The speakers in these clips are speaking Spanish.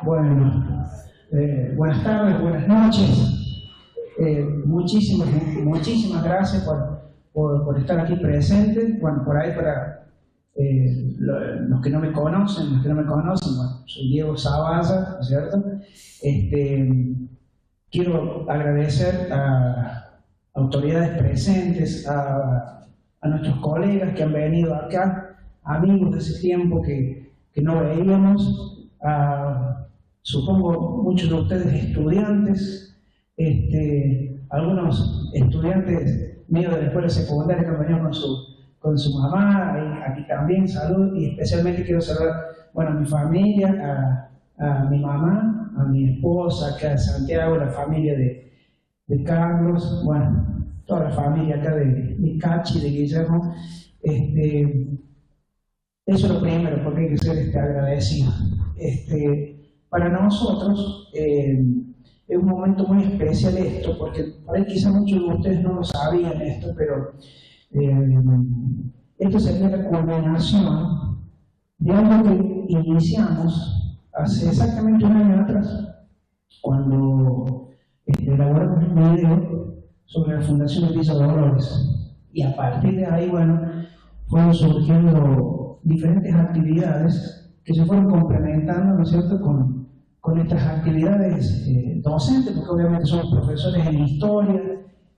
Bueno, buenas tardes, buenas noches. Muchísimas gracias por estar aquí presentes. Bueno, por ahí para los que no me conocen, bueno, soy Diego Zavalla, ¿no es cierto? Quiero agradecer a autoridades presentes, a nuestros colegas que han venido acá, amigos de ese tiempo que no veíamos, supongo muchos de ustedes estudiantes, algunos estudiantes míos de la escuela secundaria que han venido con su mamá, y aquí también salud, y especialmente quiero saludar, bueno, a mi familia, a mi mamá, a mi esposa acá de Santiago, la familia de Carlos, bueno, toda la familia acá de Cachi, de Guillermo. Eso es lo primero, porque hay que ser agradecido. Para nosotros es un momento muy especial esto, porque por ahí quizá muchos de ustedes no lo sabían esto, pero esto sería la culminación de algo que iniciamos hace exactamente un año atrás, cuando elaboramos un video sobre la Fundación de Villa Dolores. Y a partir de ahí, bueno, fueron surgiendo diferentes actividades que se fueron complementando, ¿no es cierto?, con estas actividades docentes, porque obviamente somos profesores en historia.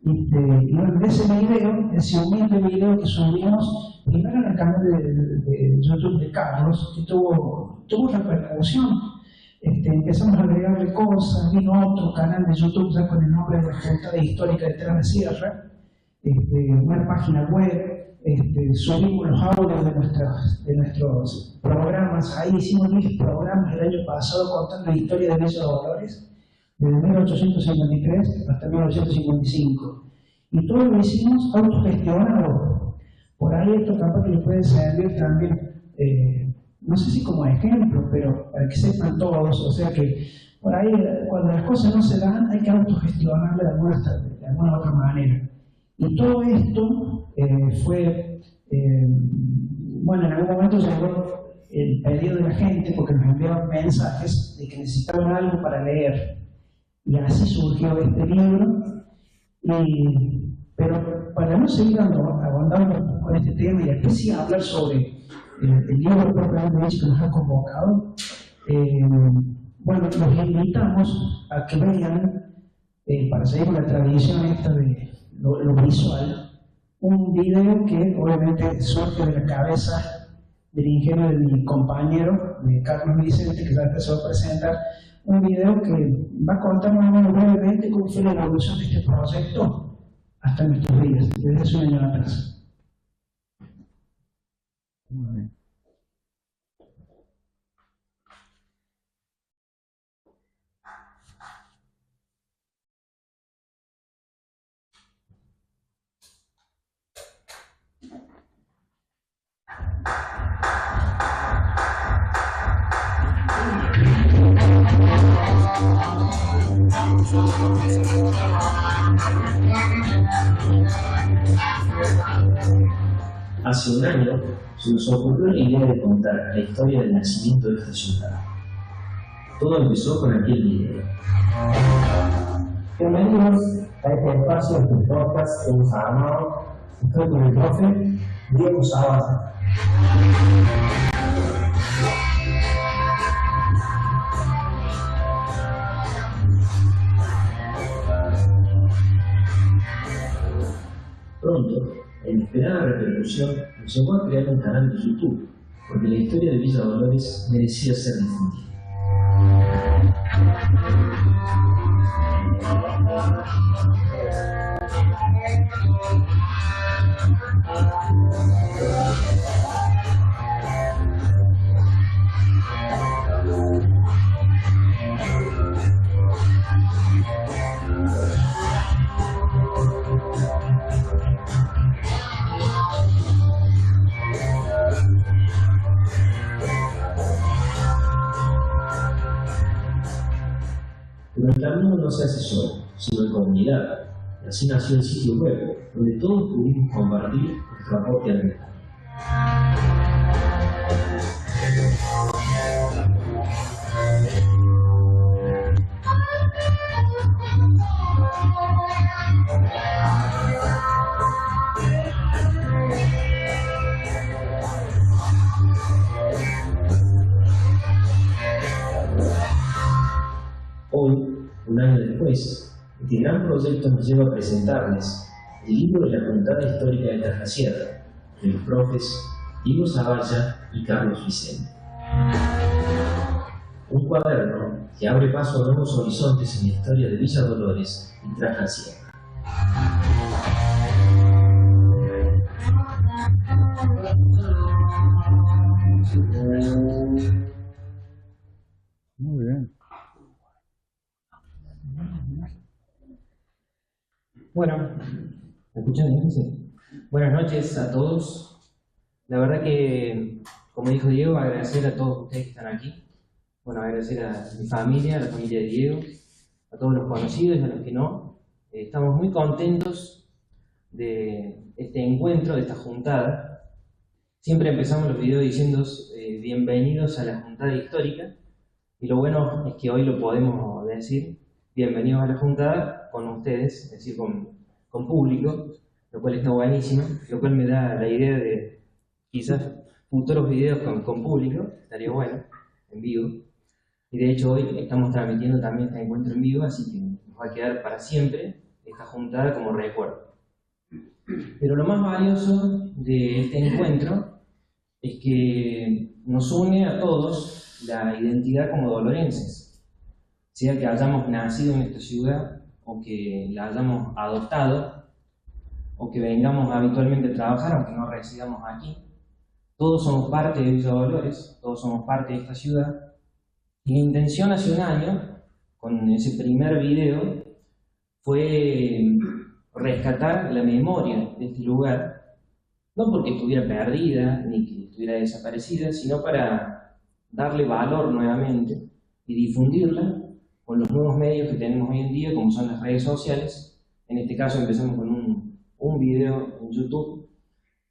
Y bueno, de ese video, ese humilde video que subimos primero en el canal de YouTube de Carlos, que tuvo repercusión. Empezamos a agregarle cosas, vino otro canal de YouTube ya con el nombre de la Facultad de Histórica de Tras de Sierra, una página web, subimos los audios de nuestros programas. Ahí hicimos 10 programas el año pasado contando la historia de Villa Dolores, desde 1853 hasta 1955. Y todo lo hicimos autogestionado. Por ahí esto capaz que les puede servir también, no sé si como ejemplo, pero para que sepan todos, o sea que por ahí cuando las cosas no se dan hay que autogestionarlas de alguna otra manera. Y todo esto fue, bueno, en algún momento llegó el pedido de la gente porque nos enviaban mensajes de que necesitaban algo para leer. Y así surgió este libro. Pero para no seguir abundando con este tema y después sí hablar sobre el libro propiamente que nos ha convocado, bueno, los invitamos a que vean, para seguir con la tradición esta de lo visual, un video que obviamente surge de la cabeza del ingenio de mi compañero, de Carlos Vicente, que ya empezó a presentar, un video que va a contar más o menos brevemente cómo fue la evolución de este proyecto hasta nuestros días, desde hace un año atrás. Muy bien. Hace un año se nos ocurrió la idea de contar la historia del nacimiento de esta ciudad. Todo empezó con aquel video. Bienvenidos a este espacio de tus podcast que hemos armado. Estoy con el profe Diego Zavalla. Pronto, la inesperada repercusión nos llevó a crear un canal de YouTube, porque la historia de Villa Dolores merecía ser difundida. Pero el camino no se hace solo, sino en comunidad, y así nació el sitio web, donde todos pudimos compartir nuestro aporte al mercado. un año después, este gran proyecto nos lleva a presentarles el libro de la Juntada Histórica de Tras la Sierra, de los profes Diego Zavalla y Carlos Vicente. Un cuaderno que abre paso a nuevos horizontes en la historia de Villa Dolores y Tras la Sierra. Muy bien. Bueno, ¿me escuchan? Sí. Buenas noches a todos. La verdad que, como dijo Diego, agradecer a todos ustedes que están aquí. Bueno, agradecer a mi familia, a la familia de Diego, a todos los conocidos y a los que no. Estamos muy contentos de este encuentro, de esta juntada. Siempre empezamos los videos diciendo bienvenidos a la juntada histórica. Y lo bueno es que hoy lo podemos decir, bienvenidos a la juntada con ustedes, es decir, con público, lo cual está buenísimo, lo cual me da la idea de quizás futuros videos con público, estaría bueno, en vivo. Y de hecho hoy estamos transmitiendo también este encuentro en vivo, así que nos va a quedar para siempre esta juntada como recuerdo. Pero lo más valioso de este encuentro es que nos une a todos la identidad como dolorenses, sea que hayamos nacido en esta ciudad o que la hayamos adoptado o que vengamos habitualmente a trabajar aunque no residamos aquí. Todos somos parte de Villa Dolores, todos somos parte de esta ciudad. Y la intención hace un año, con ese primer video, fue rescatar la memoria de este lugar, no porque estuviera perdida ni que estuviera desaparecida, sino para darle valor nuevamente y difundirla con los nuevos medios que tenemos hoy en día, como son las redes sociales. En este caso empezamos con un video en YouTube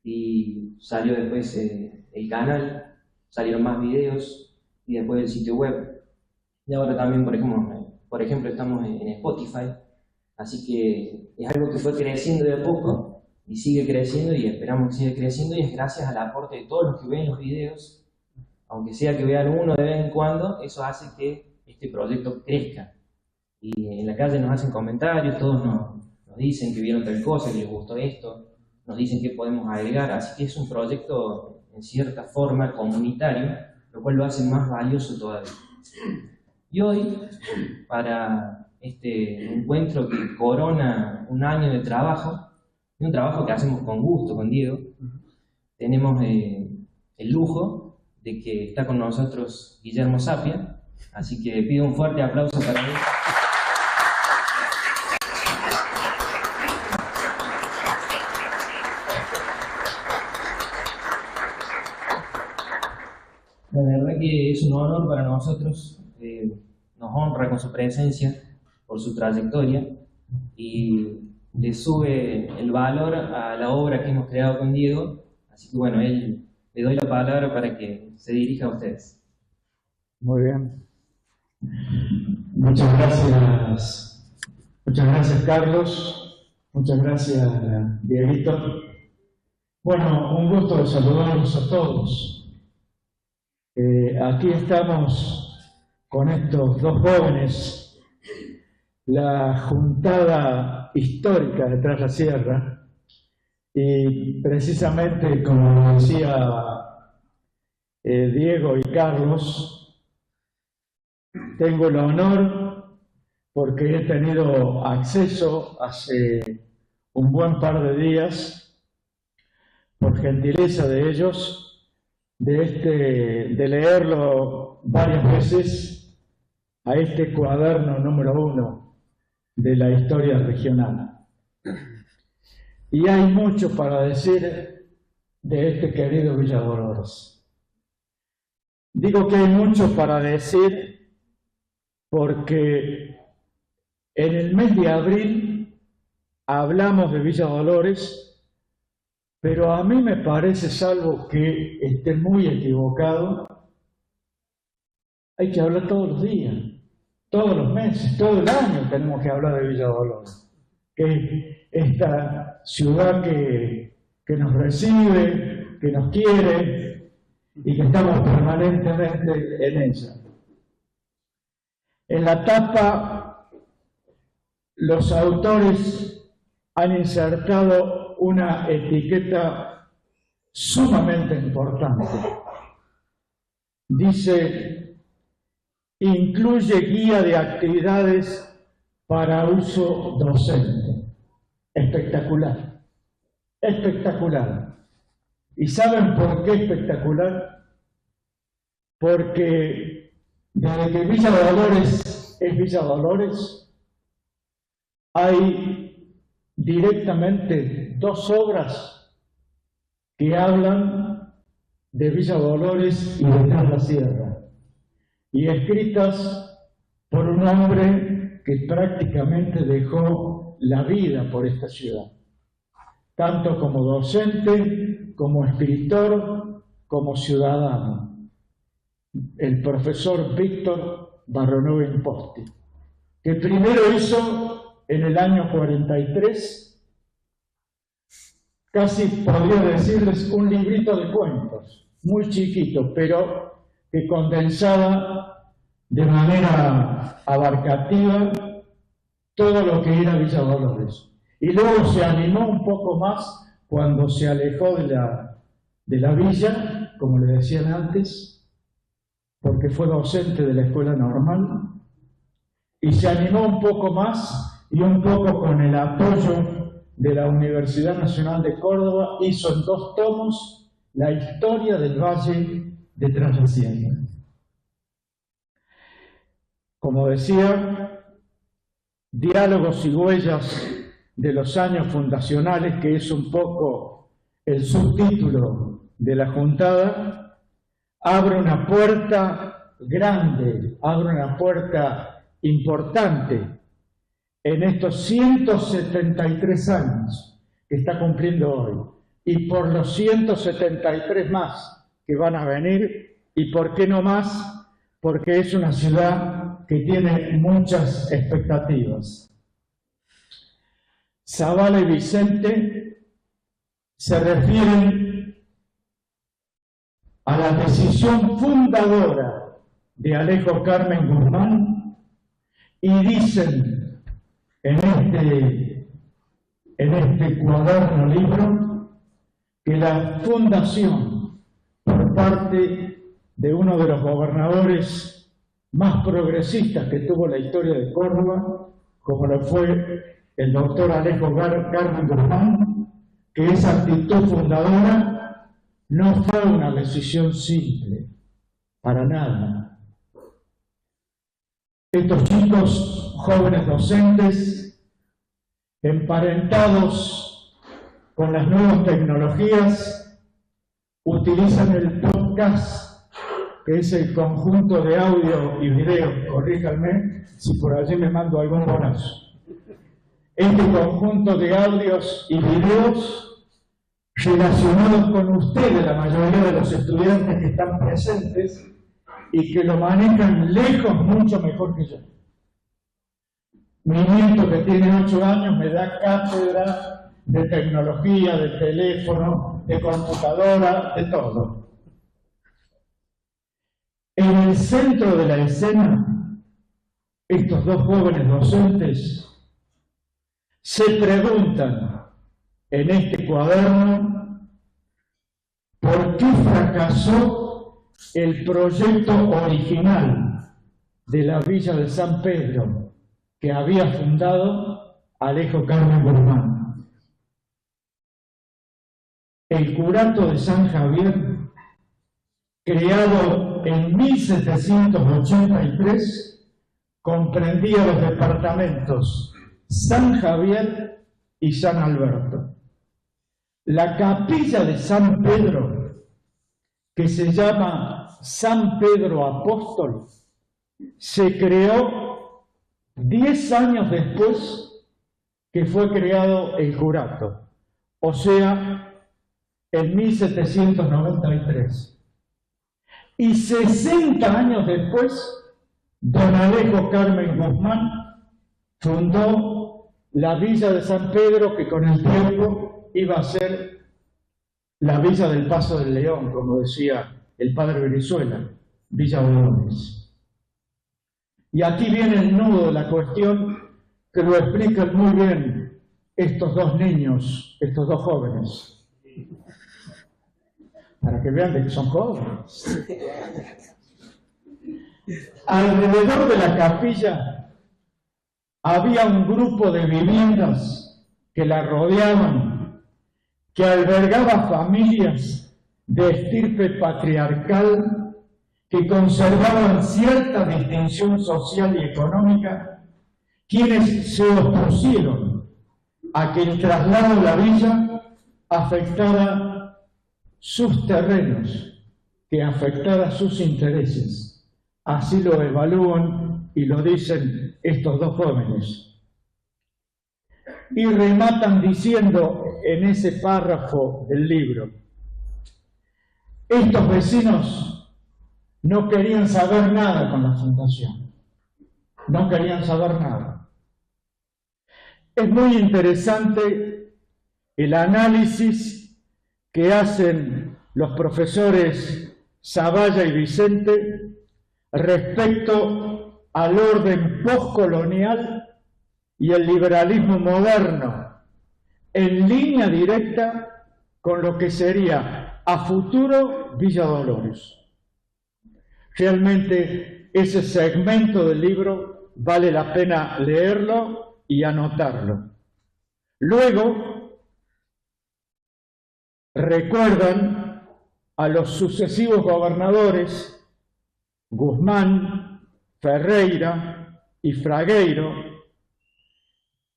y salió después el canal, salieron más videos y después el sitio web. Y ahora también, por ejemplo estamos en Spotify, así que es algo que fue creciendo de a poco y sigue creciendo y esperamos que siga creciendo, y es gracias al aporte de todos los que ven los videos, aunque sea que vean uno de vez en cuando. Eso hace que este proyecto crezca. Y en la calle nos hacen comentarios, todos nos dicen que vieron tal cosa, que les gustó esto, nos dicen que podemos agregar, así que es un proyecto en cierta forma comunitario, lo cual lo hace más valioso todavía. Y hoy, para este encuentro que corona un año de trabajo, y un trabajo que hacemos con gusto con Diego, tenemos el lujo de que está con nosotros Guillermo Sapia, así que pido un fuerte aplauso para él. La verdad que es un honor para nosotros, nos honra con su presencia, por su trayectoria, y le sube el valor a la obra que hemos creado con Diego. Así que bueno, le doy la palabra para que se dirija a ustedes. Muy bien. Muchas gracias Carlos, muchas gracias Dieguito. Bueno, un gusto de saludarlos a todos. Aquí estamos con estos dos jóvenes, la juntada histórica de Tras la Sierra, y precisamente como decía Diego y Carlos, tengo el honor, porque he tenido acceso hace un buen par de días, por gentileza de ellos, de leerlo varias veces, a este cuaderno número 1 de la historia regional. Y hay mucho para decir de este querido Villa Dolores. Digo que hay mucho para decir porque en el mes de abril hablamos de Villa Dolores, pero a mí me parece, salvo que esté muy equivocado, hay que hablar todos los días, todos los meses, todo el año tenemos que hablar de Villa Dolores, que es esta ciudad que nos recibe, que nos quiere y que estamos permanentemente en ella. En la tapa los autores han insertado una etiqueta sumamente importante. Dice, incluye guía de actividades para uso docente. Espectacular, espectacular. ¿Y saben por qué espectacular? Porque desde que Villa Dolores es Villa Dolores, hay directamente 2 obras que hablan de Villa Dolores y de Tras la Sierra, y escritas por un hombre que prácticamente dejó la vida por esta ciudad, tanto como docente, como escritor, como ciudadano, el profesor Víctor Barronó Imposti, que primero hizo en el año 43, casi podría decirles un librito de cuentos, muy chiquito, pero que condensaba de manera abarcativa todo lo que era Villa Dolores. Y luego se animó un poco más cuando se alejó de la villa, como le decían antes, porque fue docente de la escuela normal, y se animó un poco más y un poco con el apoyo de la Universidad Nacional de Córdoba, hizo en 2 tomos la historia del Valle de Tras la Sierra. Como decía, diálogos y huellas de los años fundacionales, que es un poco el subtítulo de la juntada, abre una puerta grande, abre una puerta importante en estos 173 años que está cumpliendo hoy, y por los 173 más que van a venir, y por qué no más, porque es una ciudad que tiene muchas expectativas. Zavala y Vicente se refieren a la decisión fundadora de Alejo Carmen Guzmán y dicen en este cuaderno libro que la fundación por parte de uno de los gobernadores más progresistas que tuvo la historia de Córdoba, como lo fue el doctor Alejo Carmen Guzmán, que esa actitud fundadora no fue una decisión simple, para nada. Estos chicos, jóvenes docentes, emparentados con las nuevas tecnologías, utilizan el podcast, que es el conjunto de audio y video, corríjanme si por allí me mando algún bonazo. Este conjunto de audios y videos relacionados con ustedes, la mayoría de los estudiantes que están presentes, y que lo manejan lejos mucho mejor que yo. Mi nieto, que tiene 8 años, me da cátedra de tecnología, de teléfono, de computadora, de todo. En el centro de la escena, estos 2 jóvenes docentes se preguntan en este cuaderno por qué fracasó el proyecto original de la Villa de San Pedro que había fundado Alejo Carmen Guzmán. El curato de San Javier, creado en 1783, comprendía los departamentos San Javier y San Alberto. La capilla de San Pedro, que se llama San Pedro Apóstol, se creó 10 años después que fue creado el curato, o sea, en 1793. Y 60 años después, don Alejo Carmen Guzmán fundó la Villa de San Pedro, que con el tiempo iba a ser la Villa del Paso del León, como decía el padre Venezuela, Villa Dolores. Y aquí viene el nudo de la cuestión, que lo explican muy bien estos dos niños, estos dos jóvenes, para que vean de que son jóvenes. Alrededor de la capilla había un grupo de viviendas que la rodeaban, que albergaba familias de estirpe patriarcal que conservaban cierta distinción social y económica, quienes se opusieron a que el traslado de la villa afectara sus terrenos, que afectara sus intereses. Así lo evalúan y lo dicen estos dos jóvenes. Y rematan diciendo en ese párrafo del libro: estos vecinos no querían saber nada con la fundación, no querían saber nada. Es muy interesante el análisis que hacen los profesores Zavalla y Vicente respecto al orden postcolonial y el liberalismo moderno, en línea directa con lo que sería a futuro Villa Dolores. Realmente ese segmento del libro vale la pena leerlo y anotarlo. Luego recuerdan a los sucesivos gobernadores Guzmán, Ferreira y Fragueiro,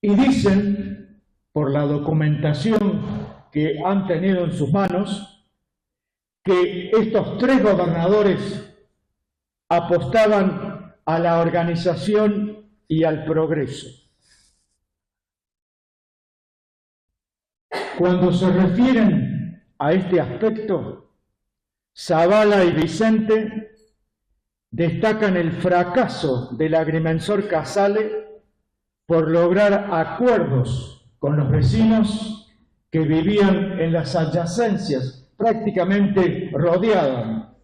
y dicen, por la documentación que han tenido en sus manos, que estos tres gobernadores apostaban a la organización y al progreso. Cuando se refieren a este aspecto, Zavalla y Vicente destacan el fracaso del agrimensor Casale por lograr acuerdos con los vecinos que vivían en las adyacencias, prácticamente rodeaban.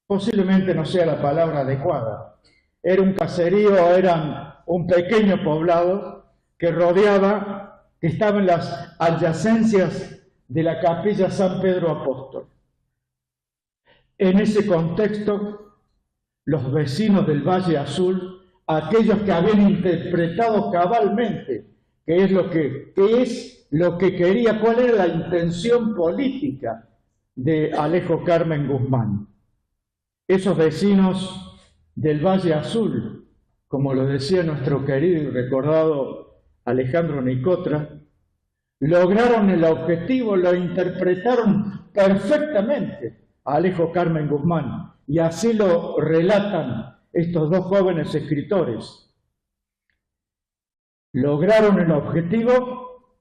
Posiblemente no sea la palabra adecuada, era un caserío, era un pequeño poblado que rodeaba, que estaba en las adyacencias de la capilla San Pedro Apóstol. En ese contexto, los vecinos del Valle Azul, aquellos que habían interpretado cabalmente qué es lo que quería, cuál era la intención política de Alejo Carmen Guzmán. Esos vecinos del Valle Azul, como lo decía nuestro querido y recordado Alejandro Nicotra, lograron el objetivo, lo interpretaron perfectamente a Alejo Carmen Guzmán, y así lo relatan estos dos jóvenes escritores. Lograron el objetivo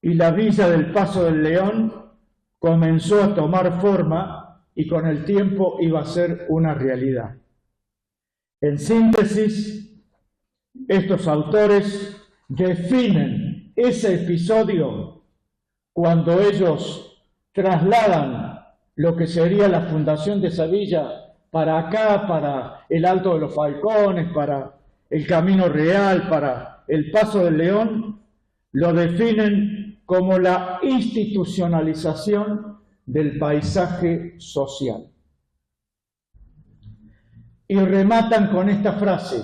y la villa del Paso del León comenzó a tomar forma y con el tiempo iba a ser una realidad. En síntesis, estos autores definen ese episodio cuando ellos trasladan lo que sería la fundación de esa villa para acá, para el Alto de los Falcones, para el Camino Real, para el Paso del León, lo definen como la institucionalización del paisaje social. Y rematan con esta frase: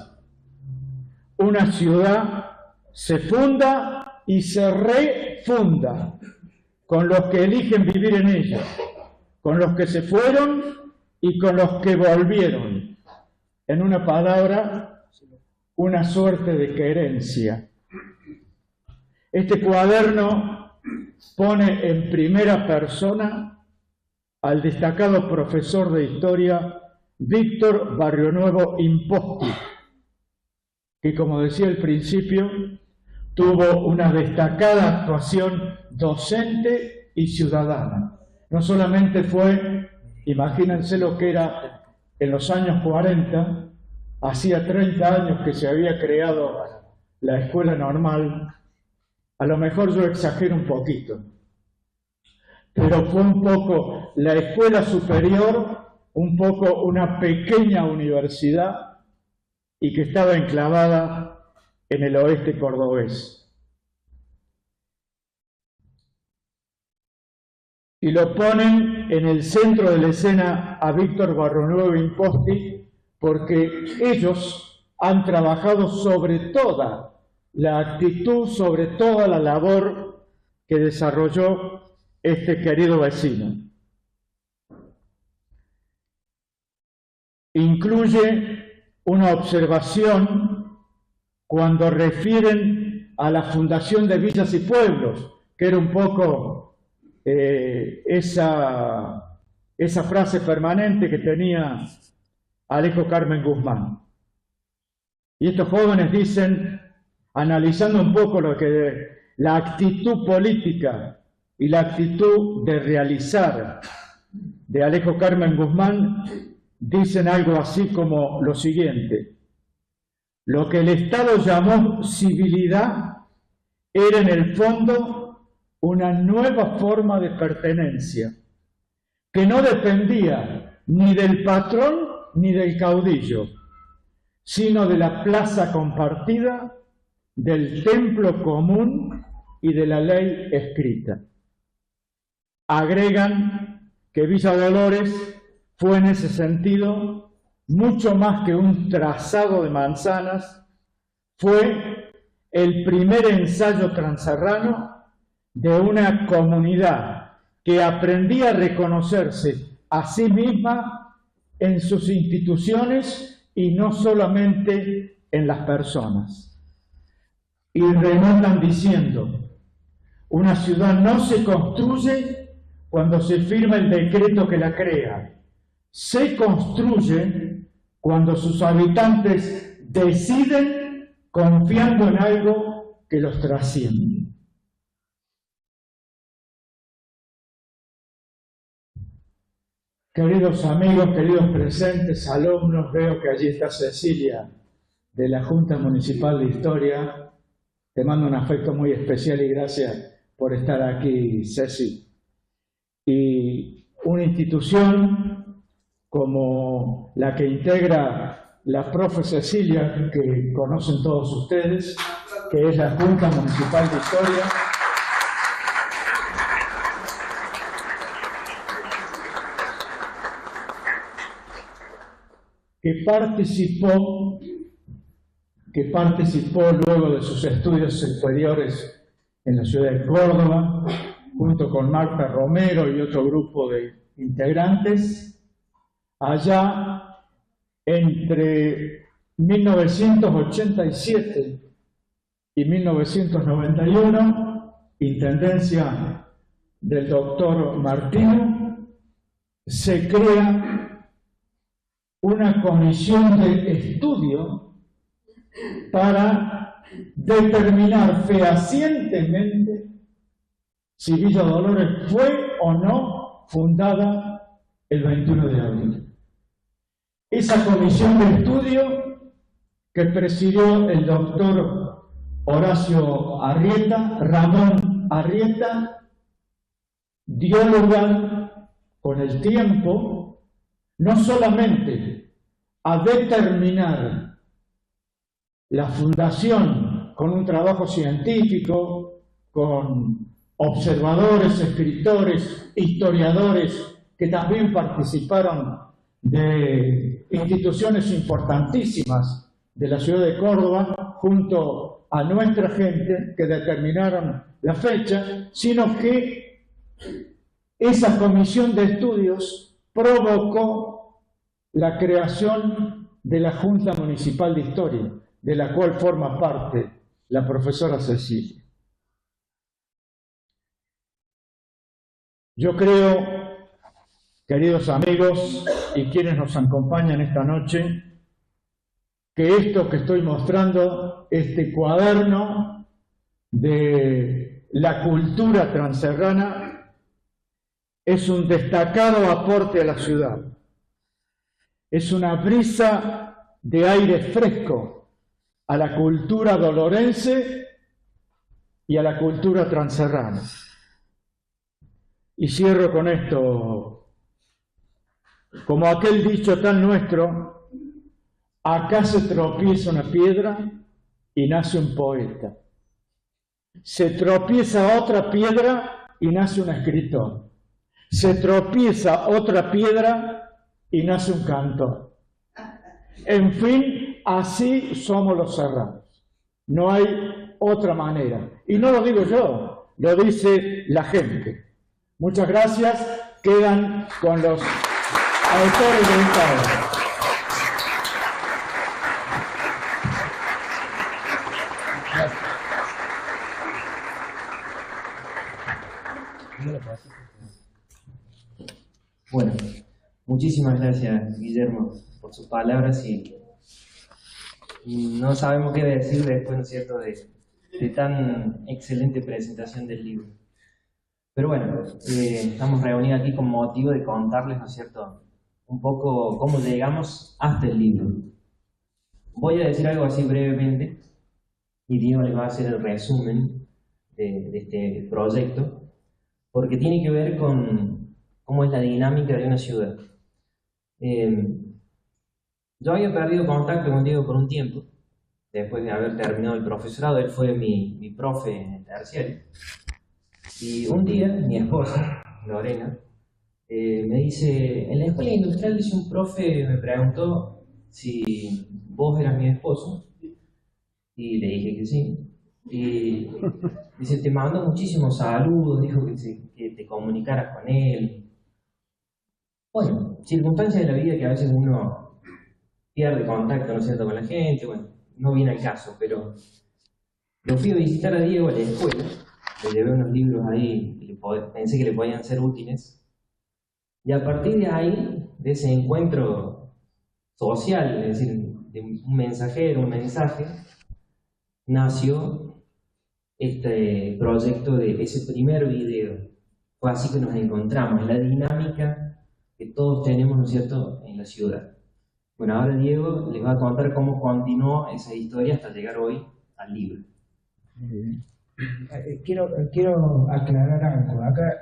una ciudad se funda y se refunda con los que eligen vivir en ella, con los que se fueron y con los que volvieron. En una palabra, una suerte de querencia. Este cuaderno pone en primera persona al destacado profesor de historia Víctor Barrionuevo Imposti, que, como decía al principio, tuvo una destacada actuación docente y ciudadana. No solamente fue, imagínense lo que era en los años 40, hacía 30 años que se había creado la escuela normal, a lo mejor yo exagero un poquito, pero fue un poco la escuela superior, un poco una pequeña universidad y que estaba enclavada en el oeste cordobés. Y lo ponen en el centro de la escena a Víctor Barronuevo Imposti, porque ellos han trabajado sobre toda la actitud, sobre toda la labor que desarrolló este querido vecino. Incluye una observación cuando refieren a la fundación de villas y pueblos, que era un poco esa frase permanente que tenía Alejo Carmen Guzmán. Y estos jóvenes dicen, analizando un poco la actitud política y la actitud de realizar de Alejo Carmen Guzmán, dicen algo así como lo siguiente: lo que el Estado llamó civilidad era en el fondo una nueva forma de pertenencia, que no dependía ni del patrón ni del caudillo, sino de la plaza compartida, del templo común y de la ley escrita. Agregan que Villa Dolores fue en ese sentido mucho más que un trazado de manzanas, fue el primer ensayo transerrano de una comunidad que aprendía a reconocerse a sí misma en sus instituciones y no solamente en las personas. Y remontan diciendo, una ciudad no se construye cuando se firma el decreto que la crea, se construye cuando sus habitantes deciden confiando en algo que los trasciende. Queridos amigos, queridos presentes, alumnos, veo que allí está Cecilia de la Junta Municipal de Historia. Te mando un afecto muy especial y gracias por estar aquí, Ceci. Y una institución como la que integra la profe Cecilia, que conocen todos ustedes, que es la Junta Municipal de Historia, que participó luego de sus estudios superiores en la ciudad de Córdoba, junto con Marta Romero y otro grupo de integrantes. Allá, entre 1987 y 1991, intendencia del doctor Martino, se crea una comisión de estudio para determinar fehacientemente si Villa Dolores fue o no fundada el 21 de abril. Esa comisión de estudio que presidió el doctor Horacio Arrieta, Ramón Arrieta, dio lugar con el tiempo no solamente a determinar la fundación con un trabajo científico, con observadores, escritores, historiadores que también participaron de instituciones importantísimas de la ciudad de Córdoba, junto a nuestra gente que determinaron la fecha, sino que esa comisión de estudios provocó la creación de la Junta Municipal de Historia, de la cual forma parte la profesora Cecilia. Yo creo, queridos amigos y quienes nos acompañan esta noche, que esto que estoy mostrando, este cuaderno de la cultura transerrana, es un destacado aporte a la ciudad. Es una brisa de aire fresco a la cultura dolorense y a la cultura transerrana. Y cierro con esto, como aquel dicho tan nuestro: acá se tropieza una piedra y nace un poeta. Se tropieza otra piedra y nace un escritor. Se tropieza otra piedra y nace un cantor. En fin, así somos los serranos. No hay otra manera. Y no lo digo yo, lo dice la gente. Muchas gracias. Quedan con los autores de esta obra. Bueno, muchísimas gracias, Guillermo, por sus palabras y no sabemos qué decir después, ¿no es cierto?, de tan excelente presentación del libro. Pero bueno, estamos reunidos aquí con motivo de contarles, ¿no es cierto?, un poco cómo llegamos hasta el libro. Voy a decir algo así brevemente y Diego les va a hacer el resumen de este proyecto, porque tiene que ver con cómo es la dinámica de una ciudad. Yo había perdido contacto con Diego por un tiempo, después de haber terminado el profesorado. Él fue mi profe en el terciario. Y un día, mi esposa, Lorena, me dice, en la escuela industrial, dice, un profe me preguntó si vos eras mi esposo, y le dije que sí. Y dice, te mando muchísimos saludos, dijo que te comunicaras con él. Bueno, circunstancias de la vida que a veces uno pierde contacto, ¿no es cierto?, con la gente. Bueno, no viene al caso, pero lo fui a visitar a Diego a la escuela, le llevé unos libros ahí que pensé que le podían ser útiles, y a partir de ahí, de ese encuentro social, es decir, de un mensajero, un mensaje, nació este proyecto de ese primer video. Fue así que nos encontramos, en la dinámica que todos tenemos, ¿no es cierto?, en la ciudad. Bueno, ahora Diego les va a contar cómo continuó esa historia hasta llegar hoy al libro. Quiero aclarar algo. Acá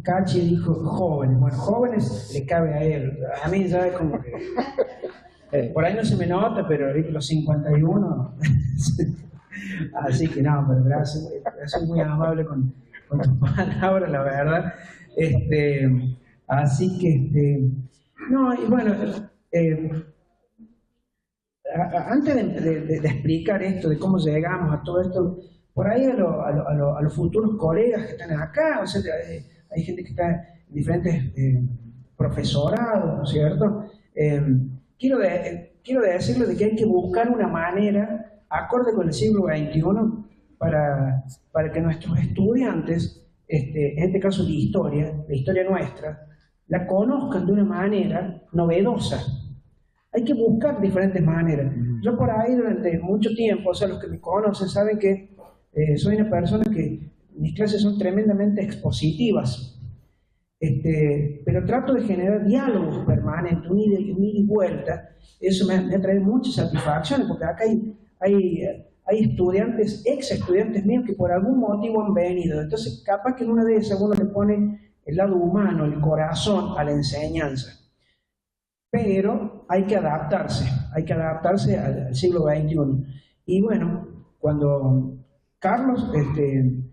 Cachi dijo jóvenes. Bueno, jóvenes le cabe a él. A mí ya es como que... por ahí no se me nota, pero los 51... Así que no, pero gracias. Soy muy amable con tus palabras, la verdad. Así que... no, y bueno... antes de explicar esto, de cómo llegamos a todo esto, por ahí a los futuros colegas que están acá, o sea, hay gente que está en diferentes profesorados, ¿no es cierto? Quiero decirles de que hay que buscar una manera acorde con el siglo XXI para que nuestros estudiantes, en este caso la historia nuestra, la conozcan de una manera novedosa. Hay que buscar diferentes maneras. Yo por ahí durante mucho tiempo, o sea, los que me conocen saben que soy una persona que mis clases son tremendamente expositivas, pero trato de generar diálogos permanentes, un ida y vuelta. Eso me ha traído muchas satisfacciones, porque acá hay estudiantes, ex estudiantes míos que por algún motivo han venido. Entonces, capaz que en una de esas uno le pone el lado humano, el corazón a la enseñanza. Pero hay que adaptarse al siglo XXI. Y bueno, cuando Carlos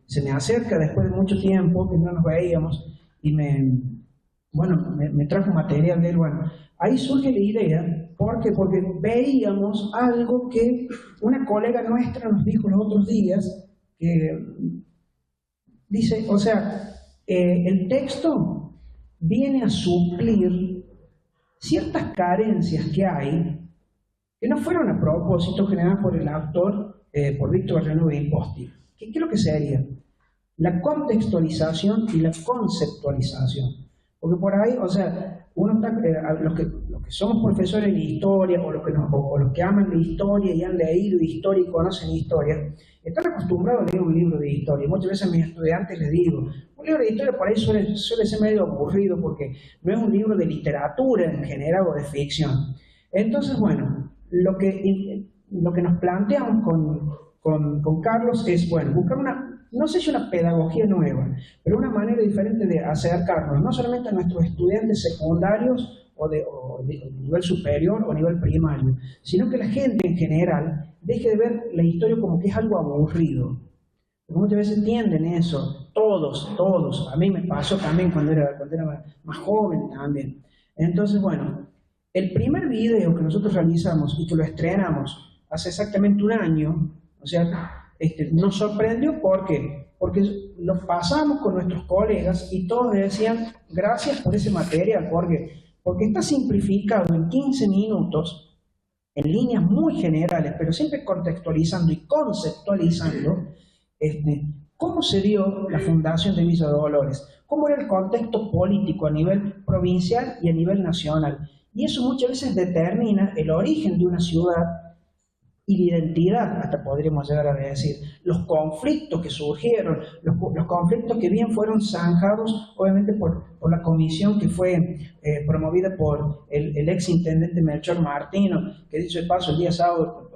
se me acerca después de mucho tiempo que no nos veíamos y me trajo material de él, bueno, ahí surge la idea, porque veíamos algo que una colega nuestra nos dijo los otros días, que dice, o sea, el texto viene a suplir ciertas carencias que hay, que no fueron a propósito generadas por el autor, por Víctor Renuevo Imposti. ¿Qué es lo que sería? La contextualización y la conceptualización. Porque por ahí, o sea, uno está, los que somos profesores de historia, o los que aman la historia y han leído historia y conocen historia, están acostumbrados a leer un libro de historia. Muchas veces a mis estudiantes les digo, un libro de historia por ahí suele ser medio aburrido, porque no es un libro de literatura en general o de ficción. Entonces, bueno, lo que nos planteamos con Carlos es, bueno, buscar no sé si una pedagogía nueva, pero una manera diferente de acercarnos, no solamente a nuestros estudiantes secundarios o de nivel superior o nivel primario, sino que la gente en general deje de ver la historia como que es algo aburrido. Porque muchas veces tienden eso, todos, a mí me pasó también cuando era más joven también. Entonces, bueno, el primer video que nosotros realizamos y que lo estrenamos hace exactamente un año, o sea, nos sorprendió porque lo pasamos con nuestros colegas y todos decían gracias por ese material, porque está simplificado en 15 minutos, en líneas muy generales, pero siempre contextualizando y conceptualizando cómo se dio la fundación de Villa Dolores, cómo era el contexto político a nivel provincial y a nivel nacional. Y eso muchas veces determina el origen de una ciudad y la identidad, hasta podríamos llegar a decir, los conflictos que surgieron, los conflictos que bien fueron zanjados, obviamente por la comisión que fue promovida por el ex intendente Melchor Martino, que dicho de paso, el día sábado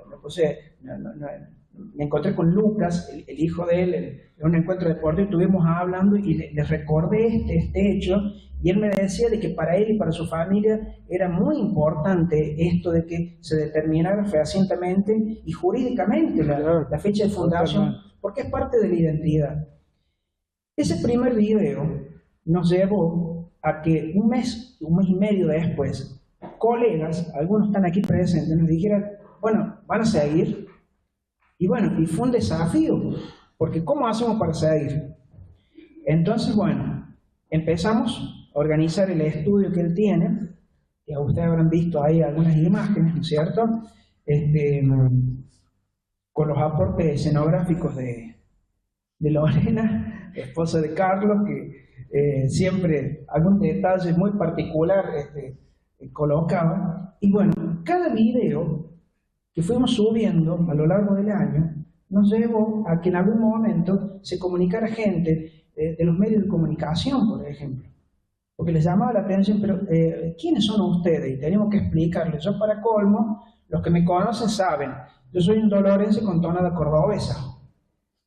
me encontré con Lucas, el hijo de él, en un encuentro deportivo, estuvimos hablando y le recordé este hecho, y él me decía de que para él y para su familia era muy importante esto de que se determinara fehacientemente y jurídicamente la fecha de fundación, porque es parte de la identidad. Ese primer video nos llevó a que un mes y medio después, colegas, algunos están aquí presentes, nos dijeran, bueno, van a seguir. Y bueno, y fue un desafío, porque ¿cómo hacemos para seguir? Entonces, bueno, empezamos a organizar el estudio que él tiene, que a ustedes habrán visto ahí algunas imágenes, ¿no es cierto? Con los aportes escenográficos de Lorena, esposa de Carlos, que siempre algún detalle muy particular colocaba. Y bueno, cada video que fuimos subiendo a lo largo del año nos llevó a que en algún momento se comunicara gente de los medios de comunicación, por ejemplo, porque les llamaba la atención, pero ¿quiénes son ustedes? Y teníamos que explicarles. Yo, para colmo, los que me conocen saben, yo soy un dolorense con tonada cordobesa,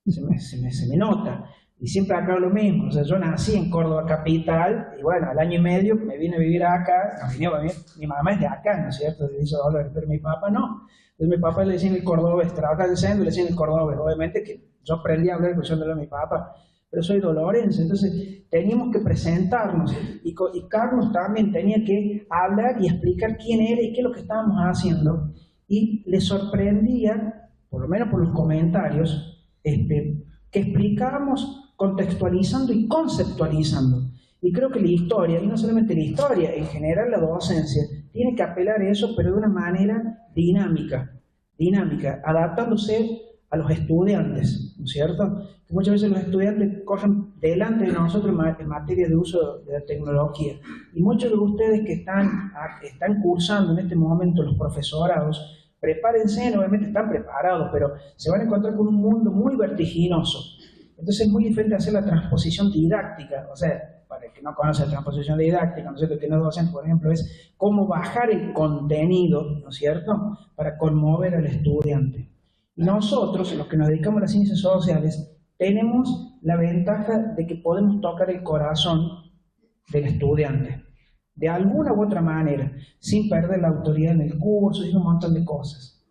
se me nota, y siempre acá lo mismo. O sea, yo nací en Córdoba capital, y bueno, al año y medio me vine a vivir acá. Mi mamá es de acá, ¿no es cierto?, de Villa Dolores, pero mi papá no. Entonces mi papá le decía el cordobés, trabaja en el centro y le decía el cordobés. Obviamente que yo aprendí a hablar escuchándole a mi papá, pero soy dolorense. Entonces teníamos que presentarnos, y Carlos también tenía que hablar y explicar quién era y qué es lo que estábamos haciendo. Y le sorprendía, por lo menos por los comentarios, que explicábamos contextualizando y conceptualizando. Y creo que la historia, y no solamente la historia, en general la docencia, tiene que apelar a eso, pero de una manera dinámica, adaptándose a los estudiantes, ¿no es cierto? Que muchas veces los estudiantes corren delante de nosotros en materia de uso de la tecnología. Y muchos de ustedes que están cursando en este momento los profesorados, prepárense, obviamente están preparados, pero se van a encontrar con un mundo muy vertiginoso. Entonces es muy diferente hacer la transposición didáctica, o sea, para el que no conoce la transposición didáctica, ¿no es cierto?, que no es docente, por ejemplo, es cómo bajar el contenido, ¿no es cierto?, para conmover al estudiante. Y nosotros, los que nos dedicamos a las ciencias sociales, tenemos la ventaja de que podemos tocar el corazón del estudiante, de alguna u otra manera, sin perder la autoridad en el curso y un montón de cosas.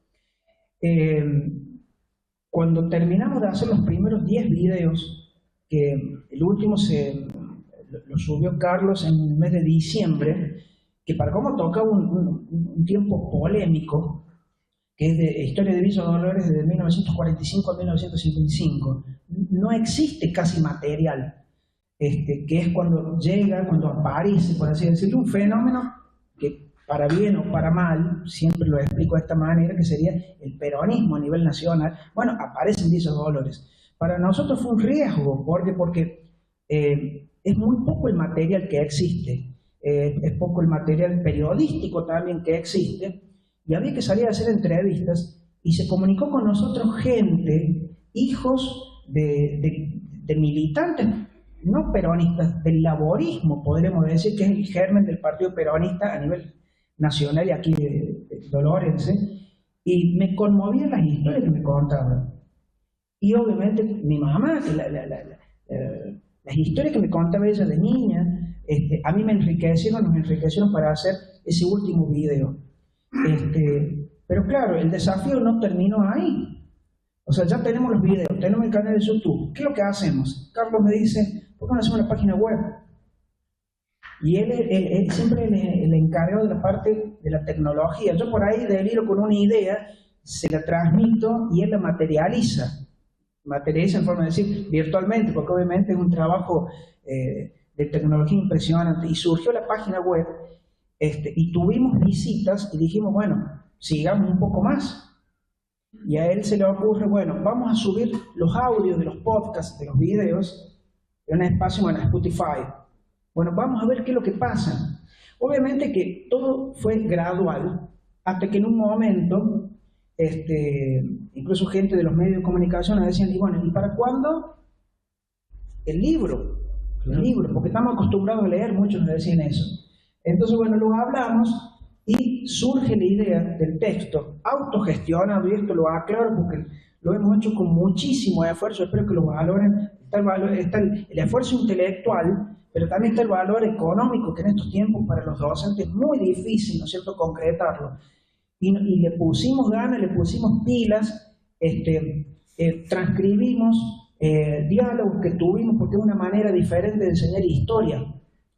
Cuando terminamos de hacer los primeros 10 videos, que el último lo subió Carlos en el mes de diciembre, que para cómo tocaba un tiempo polémico, que es de Historia de Villa Dolores desde 1945 a 1955, no existe casi material, que es cuando aparece, por así decirlo, un fenómeno que, para bien o para mal, siempre lo explico de esta manera, que sería el peronismo a nivel nacional. Bueno, aparece en Villa Dolores. Para nosotros fue un riesgo, porque es muy poco el material que existe, es poco el material periodístico también que existe, y había que salir a hacer entrevistas, y se comunicó con nosotros gente, hijos de militantes, no peronistas, del laborismo, podremos decir, que es el germen del partido peronista a nivel nacional y aquí de Dolores, y me conmovían las historias que me contaban. Y obviamente mi mamá, las historias que me contaba ella de niña, a mí me enriquecieron, nos enriquecieron para hacer ese último video. Pero claro, el desafío no terminó ahí. O sea, ya tenemos los videos, tenemos el canal de YouTube. ¿Qué es lo que hacemos? Carlos me dice, ¿por qué no hacemos una página web? Y él siempre es el encargado de la parte de la tecnología. Yo por ahí deliro con una idea, se la transmito y él la materializa. Materializa en forma de decir virtualmente, porque obviamente es un trabajo de tecnología impresionante. Y surgió la página web y tuvimos visitas y dijimos, bueno, sigamos un poco más. Y a él se le ocurre, bueno, vamos a subir los audios de los podcasts, de los videos, en un espacio, bueno, Spotify. Bueno, vamos a ver qué es lo que pasa. Obviamente que todo fue gradual, hasta que en un momento, incluso gente de los medios de comunicación nos decían, y bueno, ¿y para cuándo? El libro, porque estamos acostumbrados a leer, muchos nos decían eso. Entonces, bueno, lo hablamos y surge la idea del texto autogestionado, y esto lo aclaro porque lo hemos hecho con muchísimo esfuerzo, espero que lo valoren. Está el esfuerzo intelectual, pero también está el valor económico, que en estos tiempos para los docentes es muy difícil, ¿no es cierto?, concretarlo. Y le pusimos ganas, le pusimos pilas, transcribimos diálogos que tuvimos, porque es una manera diferente de enseñar historia,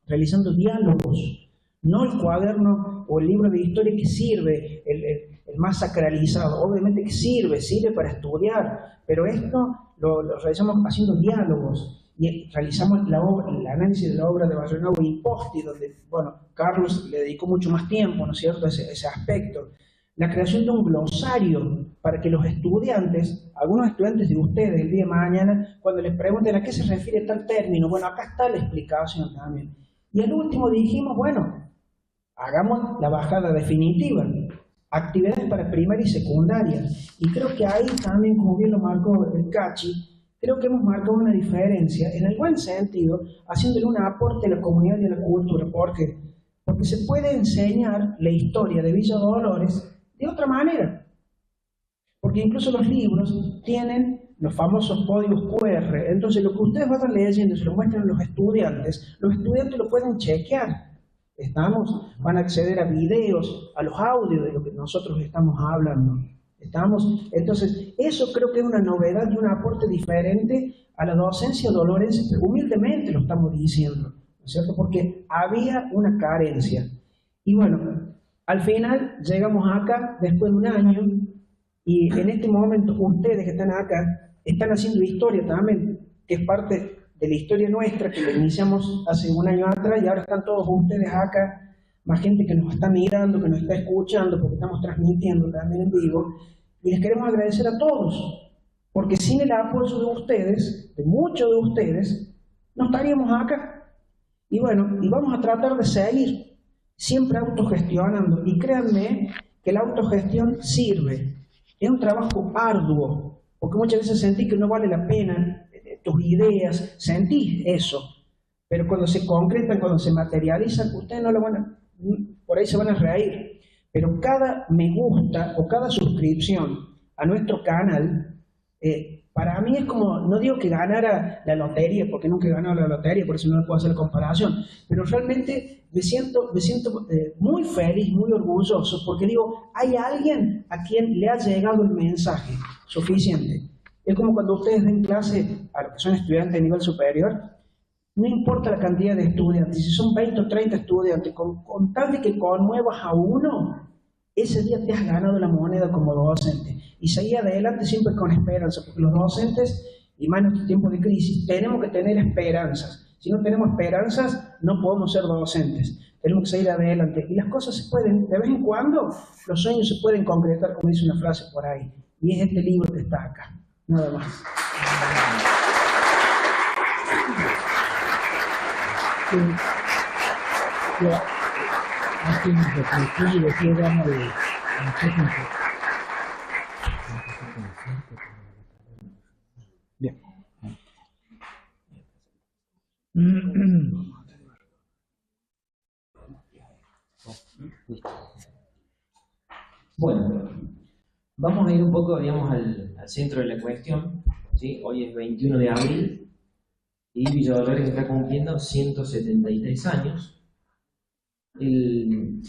realizando diálogos, no el cuaderno o el libro de historia que sirve, el más sacralizado, obviamente que sirve para estudiar, pero esto lo realizamos haciendo diálogos. Y realizamos el análisis de la obra de Barrenau y Posti, donde, bueno, Carlos le dedicó mucho más tiempo, ¿no es cierto?, a ese aspecto. La creación de un glosario para que los estudiantes, algunos estudiantes de ustedes el día de mañana, cuando les pregunten a qué se refiere tal término, bueno, acá está la explicación también. Y al último dijimos, bueno, hagamos la bajada definitiva, actividades para primaria y secundaria. Y creo que ahí también, como bien lo marcó el Cachi, creo que hemos marcado una diferencia, en el buen sentido, haciéndole un aporte a la comunidad y a la cultura, porque se puede enseñar la historia de Villa Dolores de otra manera. Porque incluso los libros tienen los famosos códigos QR, entonces lo que ustedes vayan leyendo, se lo muestran a los estudiantes lo pueden chequear. Van a acceder a videos, a los audios de lo que nosotros estamos hablando. Entonces, eso creo que es una novedad y un aporte diferente a la docencia dolorense, pero humildemente lo estamos diciendo, ¿no es cierto? Porque había una carencia. Y bueno, al final llegamos acá después de un año, y en este momento ustedes que están acá están haciendo historia también, que es parte de la historia nuestra, que la iniciamos hace un año atrás, y ahora están todos ustedes acá, más gente que nos está mirando, que nos está escuchando, porque estamos transmitiendo también en vivo, y les queremos agradecer a todos, porque sin el apoyo de ustedes, de muchos de ustedes, no estaríamos acá. Y bueno, y vamos a tratar de seguir siempre autogestionando, y créanme que la autogestión sirve. Es un trabajo arduo, porque muchas veces sentí que no vale la pena tus ideas, sentí eso, pero cuando se concretan, cuando se materializan, ustedes no lo van a, por ahí se van a reír, pero cada me gusta o cada suscripción a nuestro canal, para mí es como, no digo que ganara la lotería, porque nunca he ganado la lotería, por eso no puedo hacer la comparación, pero realmente me siento muy feliz, muy orgulloso, porque digo, hay alguien a quien le ha llegado el mensaje suficiente. Es como cuando ustedes den clase a los que son estudiantes de nivel superior, no importa la cantidad de estudiantes, si son 20 o 30 estudiantes, con tal de que conmuevas a uno, ese día te has ganado la moneda como docente. Y seguir adelante siempre con esperanza, porque los docentes, y más en estos tiempos de crisis, tenemos que tener esperanzas. Si no tenemos esperanzas, no podemos ser docentes. Tenemos que seguir adelante. Y las cosas se pueden, de vez en cuando, los sueños se pueden concretar, como dice una frase por ahí. Y es este libro que está acá. Nada más. Bien. Bueno, vamos a ir un poco, digamos, al centro de la cuestión, ¿sí? Hoy es 21 de abril y Villa Dolores está cumpliendo 173 años. El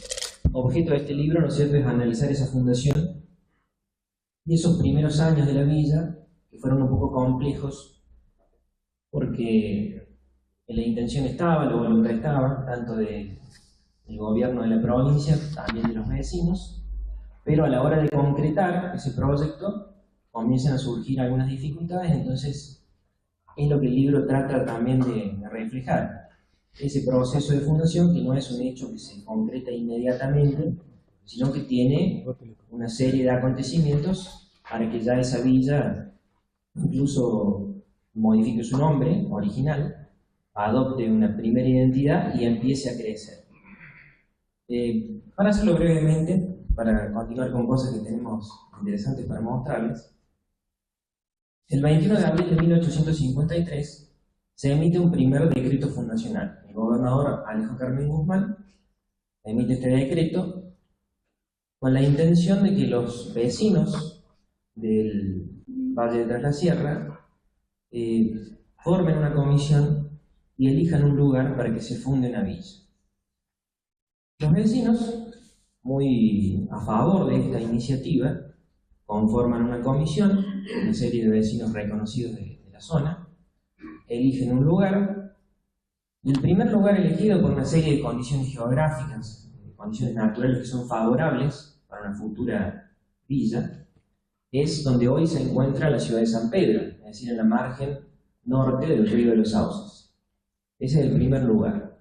objeto de este libro, ¿no es cierto?, es analizar esa fundación y esos primeros años de la villa, que fueron un poco complejos, porque la intención estaba, la voluntad estaba, tanto del gobierno de la provincia, también de los vecinos, pero a la hora de concretar ese proyecto comienzan a surgir algunas dificultades. Entonces es lo que el libro trata también de reflejar, ese proceso de fundación, que no es un hecho que se concreta inmediatamente, sino que tiene una serie de acontecimientos para que ya esa villa incluso modifique su nombre original, adopte una primera identidad y empiece a crecer. Para hacerlo brevemente, para continuar con cosas que tenemos interesantes para mostrarles, el 21 de abril de 1853 se emite un primer decreto fundacional. El gobernador Alejo Carmen Guzmán emite este decreto con la intención de que los vecinos del Valle de Tras la Sierra formen una comisión y elijan un lugar para que se funde una villa. Los vecinos, muy a favor de esta iniciativa, conforman una comisión, una serie de vecinos reconocidos de la zona, eligen un lugar, y el primer lugar elegido por una serie de condiciones geográficas, condiciones naturales que son favorables para una futura villa, es donde hoy se encuentra la ciudad de San Pedro, es decir, en la margen norte del río de los Sauces. Ese es el primer lugar.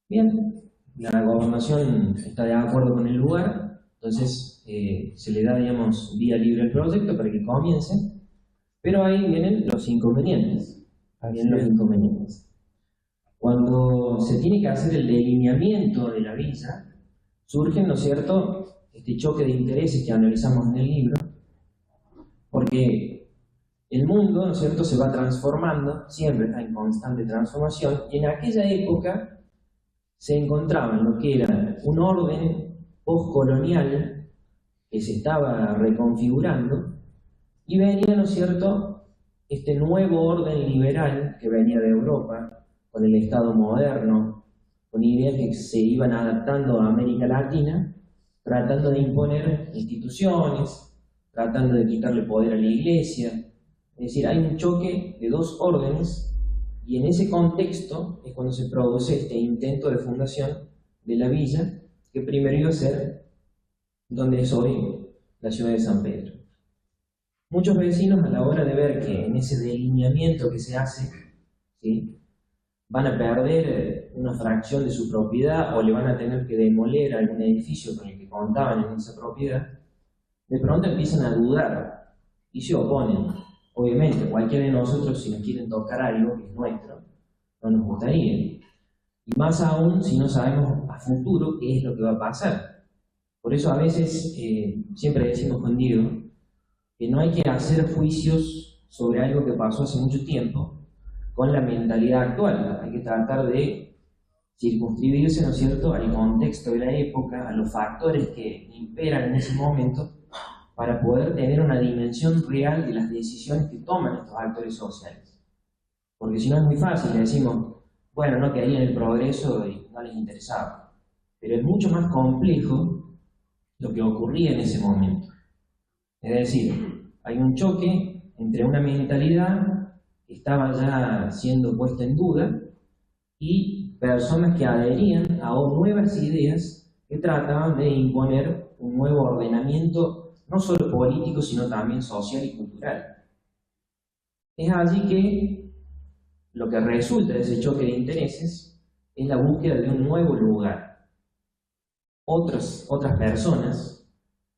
Bien, la gobernación está de acuerdo con el lugar, entonces se le da, digamos, vía libre al proyecto para que comience, pero ahí vienen los inconvenientes. Cuando se tiene que hacer el delineamiento de la villa, surgen, ¿no es cierto?, este choque de intereses que analizamos en el libro, porque el mundo, ¿no es cierto?, se va transformando, siempre está en constante transformación, y en aquella época se encontraba en lo que era un orden postcolonial que se estaba reconfigurando, y venía, ¿no es cierto?, este nuevo orden liberal que venía de Europa, con el Estado moderno, con ideas que se iban adaptando a América Latina, tratando de imponer instituciones, tratando de quitarle poder a la Iglesia. Es decir, hay un choque de dos órdenes, y en ese contexto es cuando se produce este intento de fundación de la villa, que primero iba a ser donde es hoy la ciudad de San Pedro. Muchos vecinos, a la hora de ver que en ese delineamiento que se hace, ¿sí?, van a perder una fracción de su propiedad o le van a tener que demoler algún edificio con el que contaban en esa propiedad, de pronto empiezan a dudar y se oponen. Obviamente, cualquiera de nosotros, si nos quieren tocar algo que es nuestro, no nos gustaría. Y más aún si no sabemos a futuro qué es lo que va a pasar. Por eso a veces, siempre decimos con Diego, que no hay que hacer juicios sobre algo que pasó hace mucho tiempo con la mentalidad actual. Hay que tratar de circunscribirse, ¿no es cierto?, al contexto de la época, a los factores que imperan en ese momento, para poder tener una dimensión real de las decisiones que toman estos actores sociales. Porque si no es muy fácil, le decimos, bueno, no querían el progreso y no les interesaba. Pero es mucho más complejo lo que ocurría en ese momento. Es decir, hay un choque entre una mentalidad que estaba ya siendo puesta en duda y personas que adherían a nuevas ideas que trataban de imponer un nuevo ordenamiento, no solo político, sino también social y cultural. Es allí que lo que resulta de ese choque de intereses es la búsqueda de un nuevo lugar. Otras personas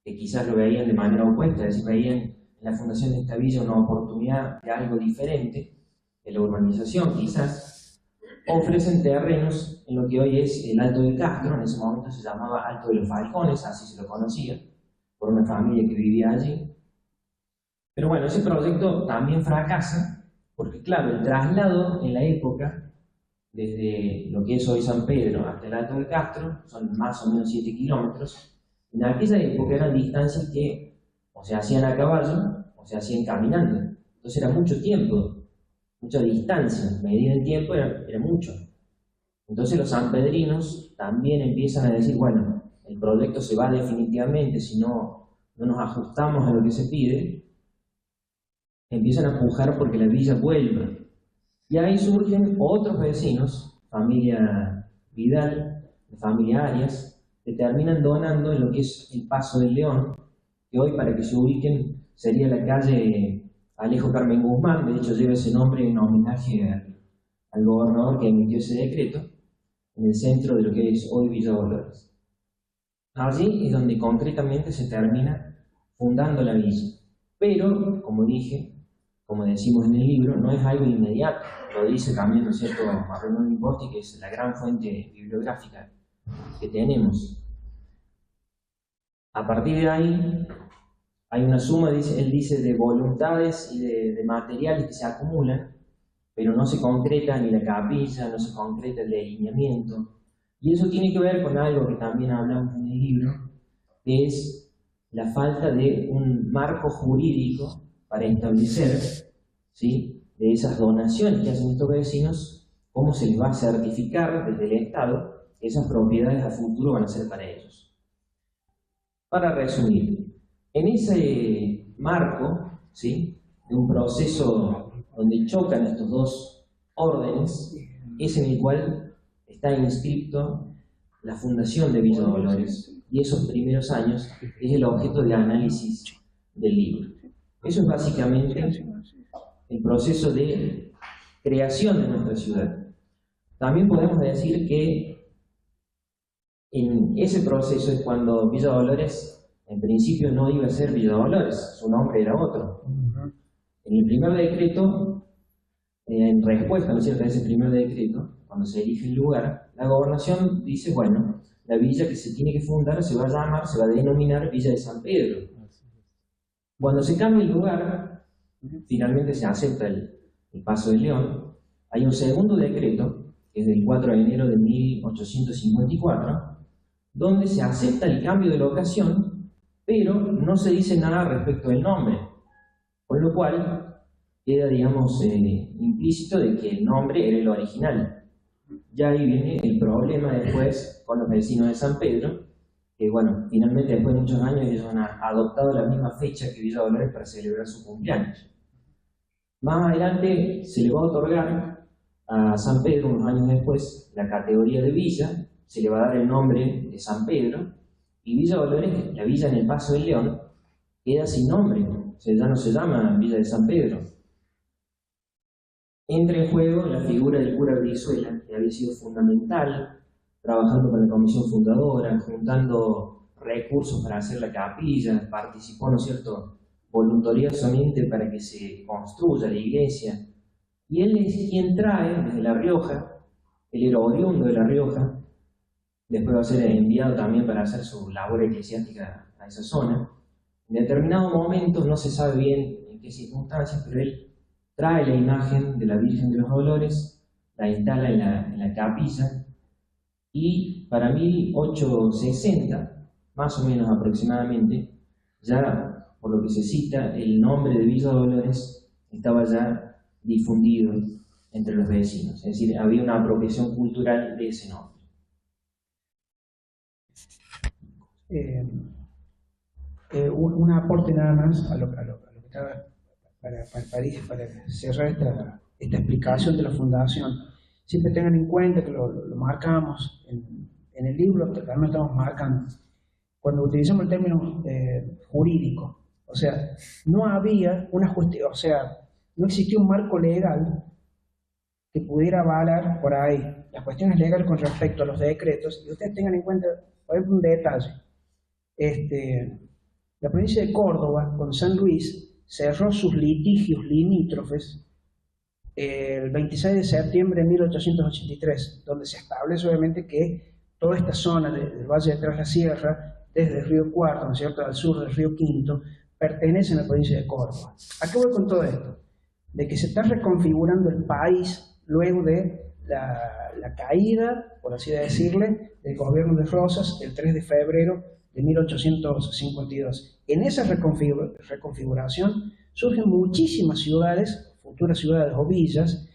que quizás lo veían de manera opuesta, es decir, veían en la fundación de esta villa una oportunidad de algo diferente, de la urbanización quizás, ofrecen terrenos en lo que hoy es el Alto de Castro. En ese momento se llamaba Alto de los Falcones, así se lo conocía, por una familia que vivía allí. Pero bueno, ese proyecto también fracasa, porque claro, el traslado en la época, desde lo que es hoy San Pedro hasta el Alto de Castro, son más o menos 7 kilómetros, en aquella época eran distancias que o se hacían a caballo o se hacían caminando. Entonces era mucho tiempo mucha distancia, medida en tiempo era mucho. Entonces los sanpedrinos también empiezan a decir, bueno, el proyecto se va definitivamente si no nos ajustamos a lo que se pide, empiezan a pujar porque la villa vuelva. Y ahí surgen otros vecinos, familia Vidal, familia Arias, que terminan donando en lo que es el Paso del León, que hoy, para que se ubiquen, sería la calle Alejo Carmen Guzmán. De hecho lleva ese nombre en homenaje al gobernador que emitió ese decreto, en el centro de lo que es hoy Villa Dolores. Allí es donde concretamente se termina fundando la villa. Pero, como dije, como decimos en el libro, no es algo inmediato. Lo dice también, ¿no es cierto?, Manuel Imposti, que es la gran fuente bibliográfica que tenemos. A partir de ahí, hay una suma, él dice, de voluntades y de materiales que se acumulan, pero no se concreta ni la capilla, no se concreta el delineamiento. Y eso tiene que ver con algo que también hablamos en el libro, que es la falta de un marco jurídico para establecer, ¿sí?, de esas donaciones que hacen estos vecinos, cómo se les va a certificar desde el Estado que esas propiedades a futuro van a ser para ellos. Para resumir, en ese marco, ¿sí?, de un proceso donde chocan estos dos órdenes, es en el cual está inscripto la fundación de Villa Dolores, y esos primeros años es el objeto de análisis del libro. Eso es básicamente el proceso de creación de nuestra ciudad. También podemos decir que en ese proceso es cuando Villa Dolores, en principio, no iba a ser Villa Dolores, su nombre era otro. En el primer decreto, en respuesta, ¿no es cierto?, a ese primer decreto, cuando se elige el lugar, la gobernación dice, bueno, la villa que se tiene que fundar se va a llamar, se va a denominar Villa de San Pedro. Cuando se cambia el lugar, finalmente se acepta el Paso del León, hay un segundo decreto, que es del 4 de enero de 1854, donde se acepta el cambio de locación, pero no se dice nada respecto del nombre, con lo cual queda, digamos, implícito de que el nombre era el original. Ya ahí viene el problema después con los vecinos de San Pedro, que bueno, finalmente después de muchos años ellos han adoptado la misma fecha que Villa Dolores para celebrar su cumpleaños. Más adelante se le va a otorgar a San Pedro, unos años después, la categoría de villa, se le va a dar el nombre de San Pedro, y Villa Dolores, la villa en el Paso del León, queda sin nombre, o sea, ya no se llama Villa de San Pedro. Entra en juego la figura del cura Brizuela, que había sido fundamental, trabajando con la comisión fundadora, juntando recursos para hacer la capilla, participó, ¿no es cierto?, voluntariosamente para que se construya la iglesia. Y él es quien trae desde La Rioja, él era oriundo de La Rioja, después va a ser enviado también para hacer su labor eclesiástica a esa zona. En determinado momento, no se sabe bien en qué circunstancias, pero él trae la imagen de la Virgen de los Dolores, la instala en la capilla, y para 1860, más o menos aproximadamente, ya por lo que se cita, el nombre de Villa Dolores estaba ya difundido entre los vecinos, es decir, había una apropiación cultural de ese nombre. Un aporte nada más a lo que estaba para cerrar esta explicación de la fundación. Siempre tengan en cuenta que lo marcamos en el libro, también lo estamos marcando. Cuando utilizamos el término jurídico, o sea, no había no existía un marco legal que pudiera avalar por ahí las cuestiones legales con respecto a los decretos. Y ustedes tengan en cuenta, por ejemplo, un detalle. La provincia de Córdoba, con San Luis, cerró sus litigios limítrofes el 26 de septiembre de 1883, donde se establece obviamente que toda esta zona del Valle de Tras la Sierra, desde el río Cuarto, ¿no es cierto?, al sur del río Quinto, pertenecen a la provincia de Córdoba. ¿A qué voy con todo esto? De que se está reconfigurando el país luego de la caída, por así decirle, del gobierno de Rosas el 3 de febrero de 1852. En esa reconfiguración surgen muchísimas ciudades futuras ciudades o villas,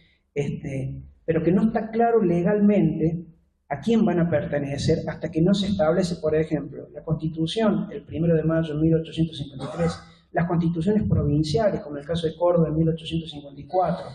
pero que no está claro legalmente a quién van a pertenecer hasta que no se establece, por ejemplo, la Constitución, el 1 de mayo de 1853, las constituciones provinciales, como el caso de Córdoba en 1854,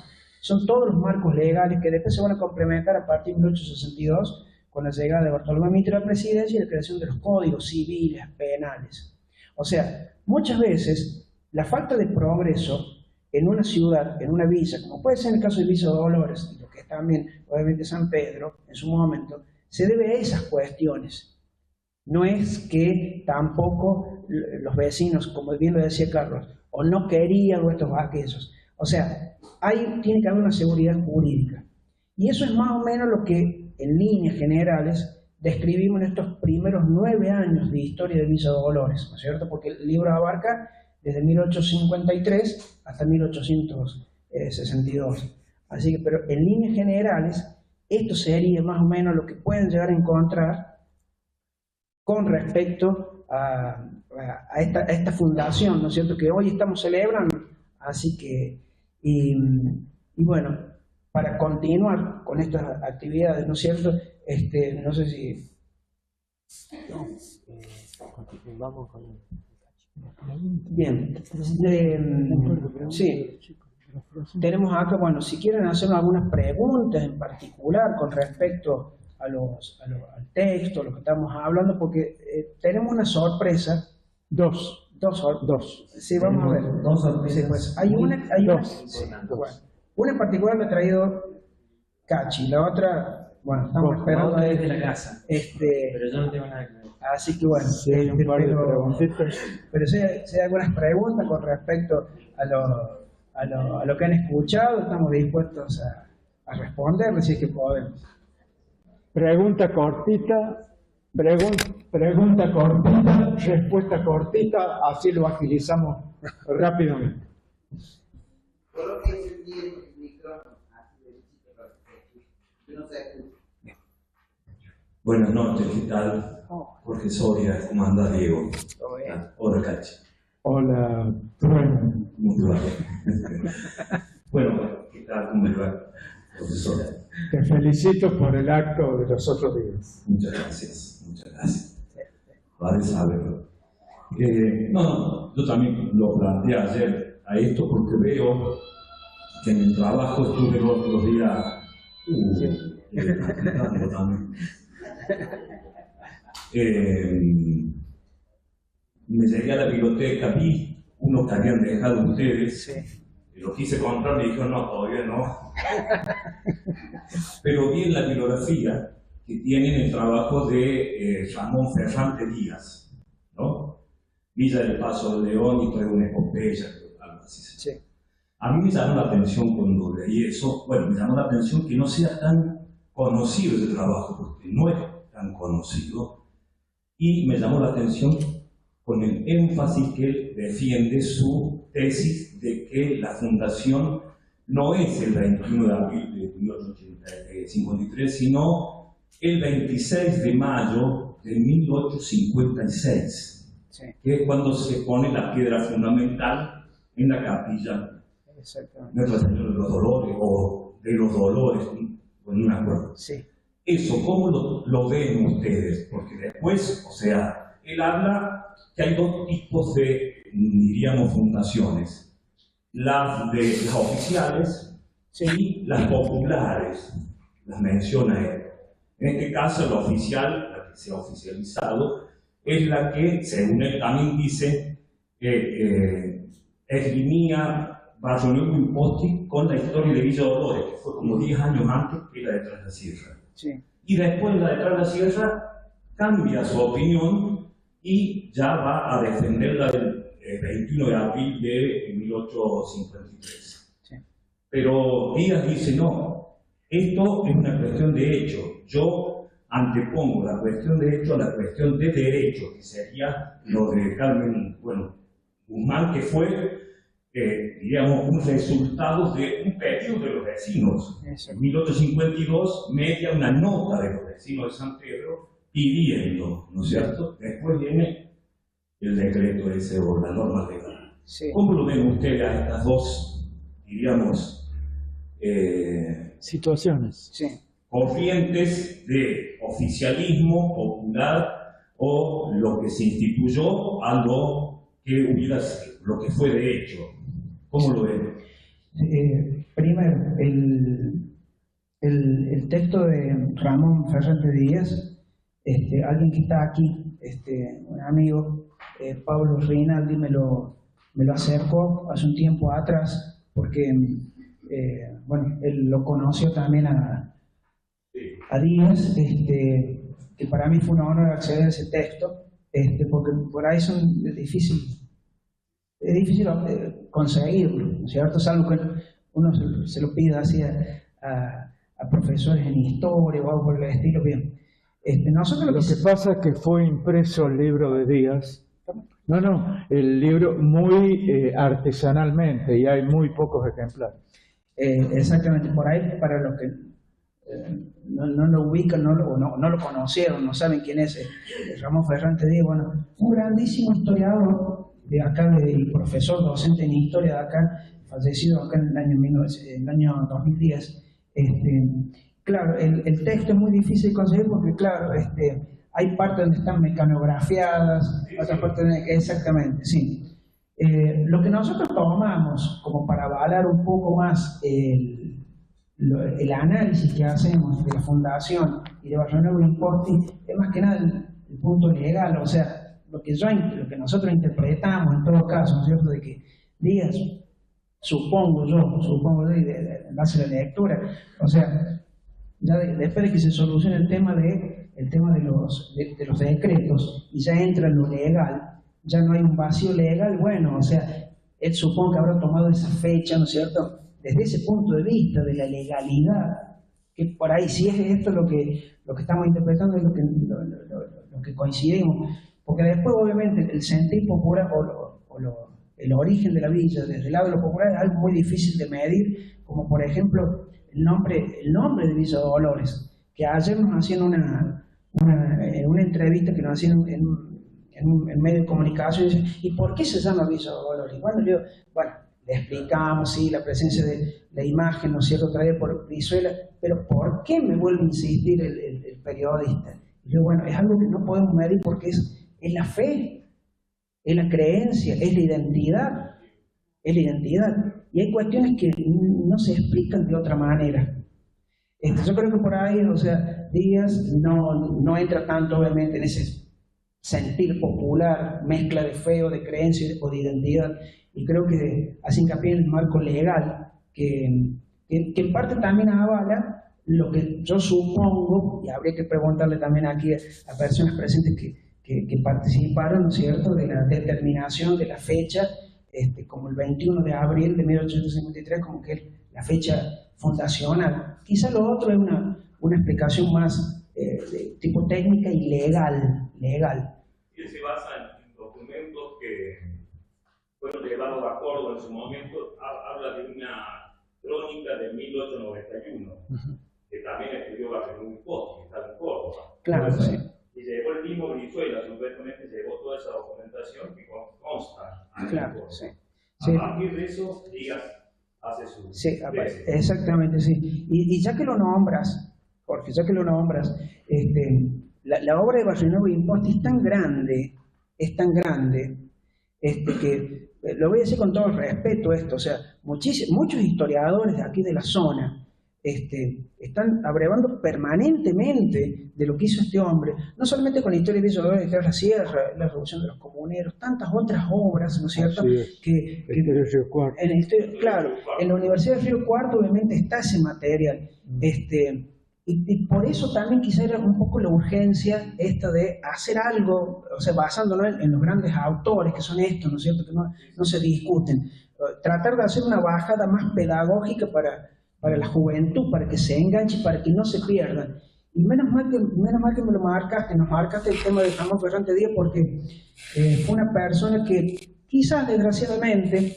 son todos los marcos legales que después se van a complementar a partir de 1862 con la llegada de Bartolomé Mitre a la presidencia y la creación de los códigos civiles, penales. O sea, muchas veces la falta de progreso en una ciudad, en una villa, como puede ser en el caso de Villa Dolores, y lo que es también obviamente San Pedro en su momento, se debe a esas cuestiones. No es que tampoco los vecinos, como bien lo decía Carlos, o no querían o estos o aquellos. O sea, tiene que haber una seguridad jurídica. Y eso es más o menos lo que, en líneas generales, describimos en estos primeros 9 años de historia de Villa Dolores, ¿no es cierto? Porque el libro abarca desde 1853 hasta 1862. Así que, pero en líneas generales, esto sería más o menos lo que pueden llegar a encontrar con respecto a esta fundación, ¿no es cierto?, que hoy estamos celebrando. Así que, y bueno, para continuar con estas actividades, ¿no es cierto?, no sé si... Vamos con... Bien, sí, tenemos acá, bueno, si quieren hacer algunas preguntas en particular con respecto al texto, lo que estamos hablando, porque tenemos una sorpresa. Dos. Sí, vamos a ver. Dos sorpresas. Sí, pues, hay una en particular me ha traído Cachi, la otra, bueno, estamos esperando a de la casa. Pero yo no tengo nada que ver. Así que bueno, sí, hay un par de preguntitas. Pero si hay algunas preguntas con respecto a lo que han escuchado, estamos dispuestos a responder, así que podemos. Pregunta cortita, respuesta cortita, así lo agilizamos rápidamente. Buenas noches, ¿qué tal? Jorge Soria, ¿cómo anda Diego? Hola, Cachi. Hola, Trueno. Muy bien. Bueno, ¿qué tal? ¿Cómo le va, profesora? Te felicito por el acto de los otros días. Muchas gracias, muchas gracias. Vale saberlo. No, yo también lo planteé ayer a esto porque veo que en el trabajo estuve los otros días también. Me llegué a la biblioteca, vi unos que habían dejado ustedes, y lo quise comprar, me dijeron, no, todavía no. Pero vi en la bibliografía que tienen el trabajo de Ramón Ferrante Díaz, ¿no? Villa del Paso de León y trae una epopeya, algo así. Sí. A mí me llamó la atención cuando leí eso, bueno, me llamó la atención que no sea tan conocido ese trabajo, porque no es tan conocido, y me llamó la atención con el énfasis que él defiende su tesis de que la fundación no es el 21 de abril de 1853, sino el 26 de mayo de 1856, que es cuando se pone la piedra fundamental en la capilla Nuestra Señora de los Dolores, o de los Dolores, no me acuerdo. Sí. Eso, ¿cómo lo ven ustedes? Porque después, o sea, él habla que hay dos tipos de, diríamos, fundaciones. Las oficiales y las populares, las menciona él. En este caso, la oficial, la que se ha oficializado, es la que, según él también dice, esgrimía Bartolomé Imposti con la historia de Villa Dolores, que fue como 10 años antes que la de Tras la Sierra. Sí. Y después la de Tras la Sierra cambia su opinión y ya va a defender la del 21 de abril de 1853. Sí. Pero Díaz dice, no, esto es una cuestión de hecho. Yo antepongo la cuestión de hecho a la cuestión de derecho, que sería lo de Carmen, Guzmán, que fue, diríamos, un resultado de un pedido de los vecinos. En 1852 media una nota de los vecinos de San Pedro pidiendo, ¿no es cierto? Después viene el decreto ese o la norma legal. Sí. ¿Cómo lo ven ustedes a estas dos diríamos, situaciones. Sí. corrientes de oficialismo popular o lo que se instituyó a lo que fue de hecho. ¿Cómo lo ven? Primero, el texto de Ramón Ferrante Díaz, alguien que está aquí, un amigo, Pablo Rinaldi, me lo acercó hace un tiempo atrás, porque bueno, él lo conoció también a Díaz, que para mí fue un honor acceder a ese texto, porque por ahí es difícil conseguirlo, ¿no es cierto? Salvo que uno se lo pida así a profesores en historia o algo por el estilo. Bien. Nosotros Lo que pasa es que fue impreso el libro de Díaz. El libro muy artesanalmente, y hay muy pocos ejemplares. Exactamente, por ahí, para los que no lo ubican, no lo conocieron, no saben quién es Ramón Ferrante Díaz. Bueno, un grandísimo historiador de acá, y profesor docente en historia de acá, fallecido acá en el año 2010. Claro, el texto es muy difícil de conseguir porque, claro, hay partes donde están mecanografiadas, otras partes donde, exactamente, sí. Lo que nosotros tomamos como para avalar un poco más el análisis que hacemos de la Fundación y de Barrio Nuevo Imposti es más que nada el punto legal, o sea, lo que nosotros interpretamos en todo caso, ¿no es cierto?, de que Díaz, supongo yo, y de base a la lectura, o sea, ya después de que se solucione el tema de los decretos y ya entra en lo legal, ya no hay un vacío legal, bueno, o sea, él supongo que habrá tomado esa fecha, ¿no es cierto?, desde ese punto de vista de la legalidad, que por ahí si es esto lo que estamos interpretando, es lo que coincidimos, porque después obviamente el sentir popular el origen de la villa desde el lado de lo popular es algo muy difícil de medir, como por ejemplo el nombre de Villa Dolores, que ayer nos hacían una entrevista que nos hacían en medio de comunicación, y dicen, ¿y por qué se llama Villa Dolores? Bueno, le explicamos, sí, la presencia de la imagen, ¿no es cierto?, traída por Brizuela, pero ¿por qué me vuelve a insistir el periodista? Y yo, bueno, es algo que no podemos medir porque es la fe, es la creencia, es la identidad, y hay cuestiones que no se explican de otra manera. Yo creo que por ahí, o sea, Díaz no entra tanto obviamente en ese sentir popular, mezcla de fe o de creencia o de identidad, y creo que hace hincapié en el marco legal, que en parte también avala lo que yo supongo, y habría que preguntarle también aquí a personas presentes que participaron, ¿no es cierto?, de la determinación de la fecha, como el 21 de abril de 1853, como que es la fecha fundacional. Quizá lo otro es una explicación más de tipo técnica y legal. Y se basa en documentos que fueron llevados a Córdoba en su momento. Habla de una crónica de 1891, que también escribió Barrio Nuevo Imposti, que está en Córdoba. Claro, sí. Y llegó el mismo Brizuela, supuestamente llevó toda esa documentación que consta. Claro, sí. A partir de eso, Díaz hace su... Sí, exactamente, sí. Y ya que lo nombras, Jorge, la obra de Barrio Nuevo Imposti es tan grande, que, lo voy a decir con todo el respeto esto, o sea, muchos historiadores de aquí de la zona están abrevando permanentemente de lo que hizo este hombre, no solamente con la historia de Villa Dolores de la Sierra, la Revolución de los Comuneros, tantas otras obras, ¿no es cierto? Claro, en la Universidad de Río Cuarto obviamente está ese material, y por eso también quizá era un poco la urgencia esta de hacer algo, o sea, basándonos en los grandes autores que son estos, ¿no es cierto?, que no se discuten, tratar de hacer una bajada más pedagógica para la juventud, para que se enganche, para que no se pierdan. Y menos mal que me lo marcaste, nos marcaste el tema de Ramón Ferrante Díaz, porque fue una persona que quizás desgraciadamente,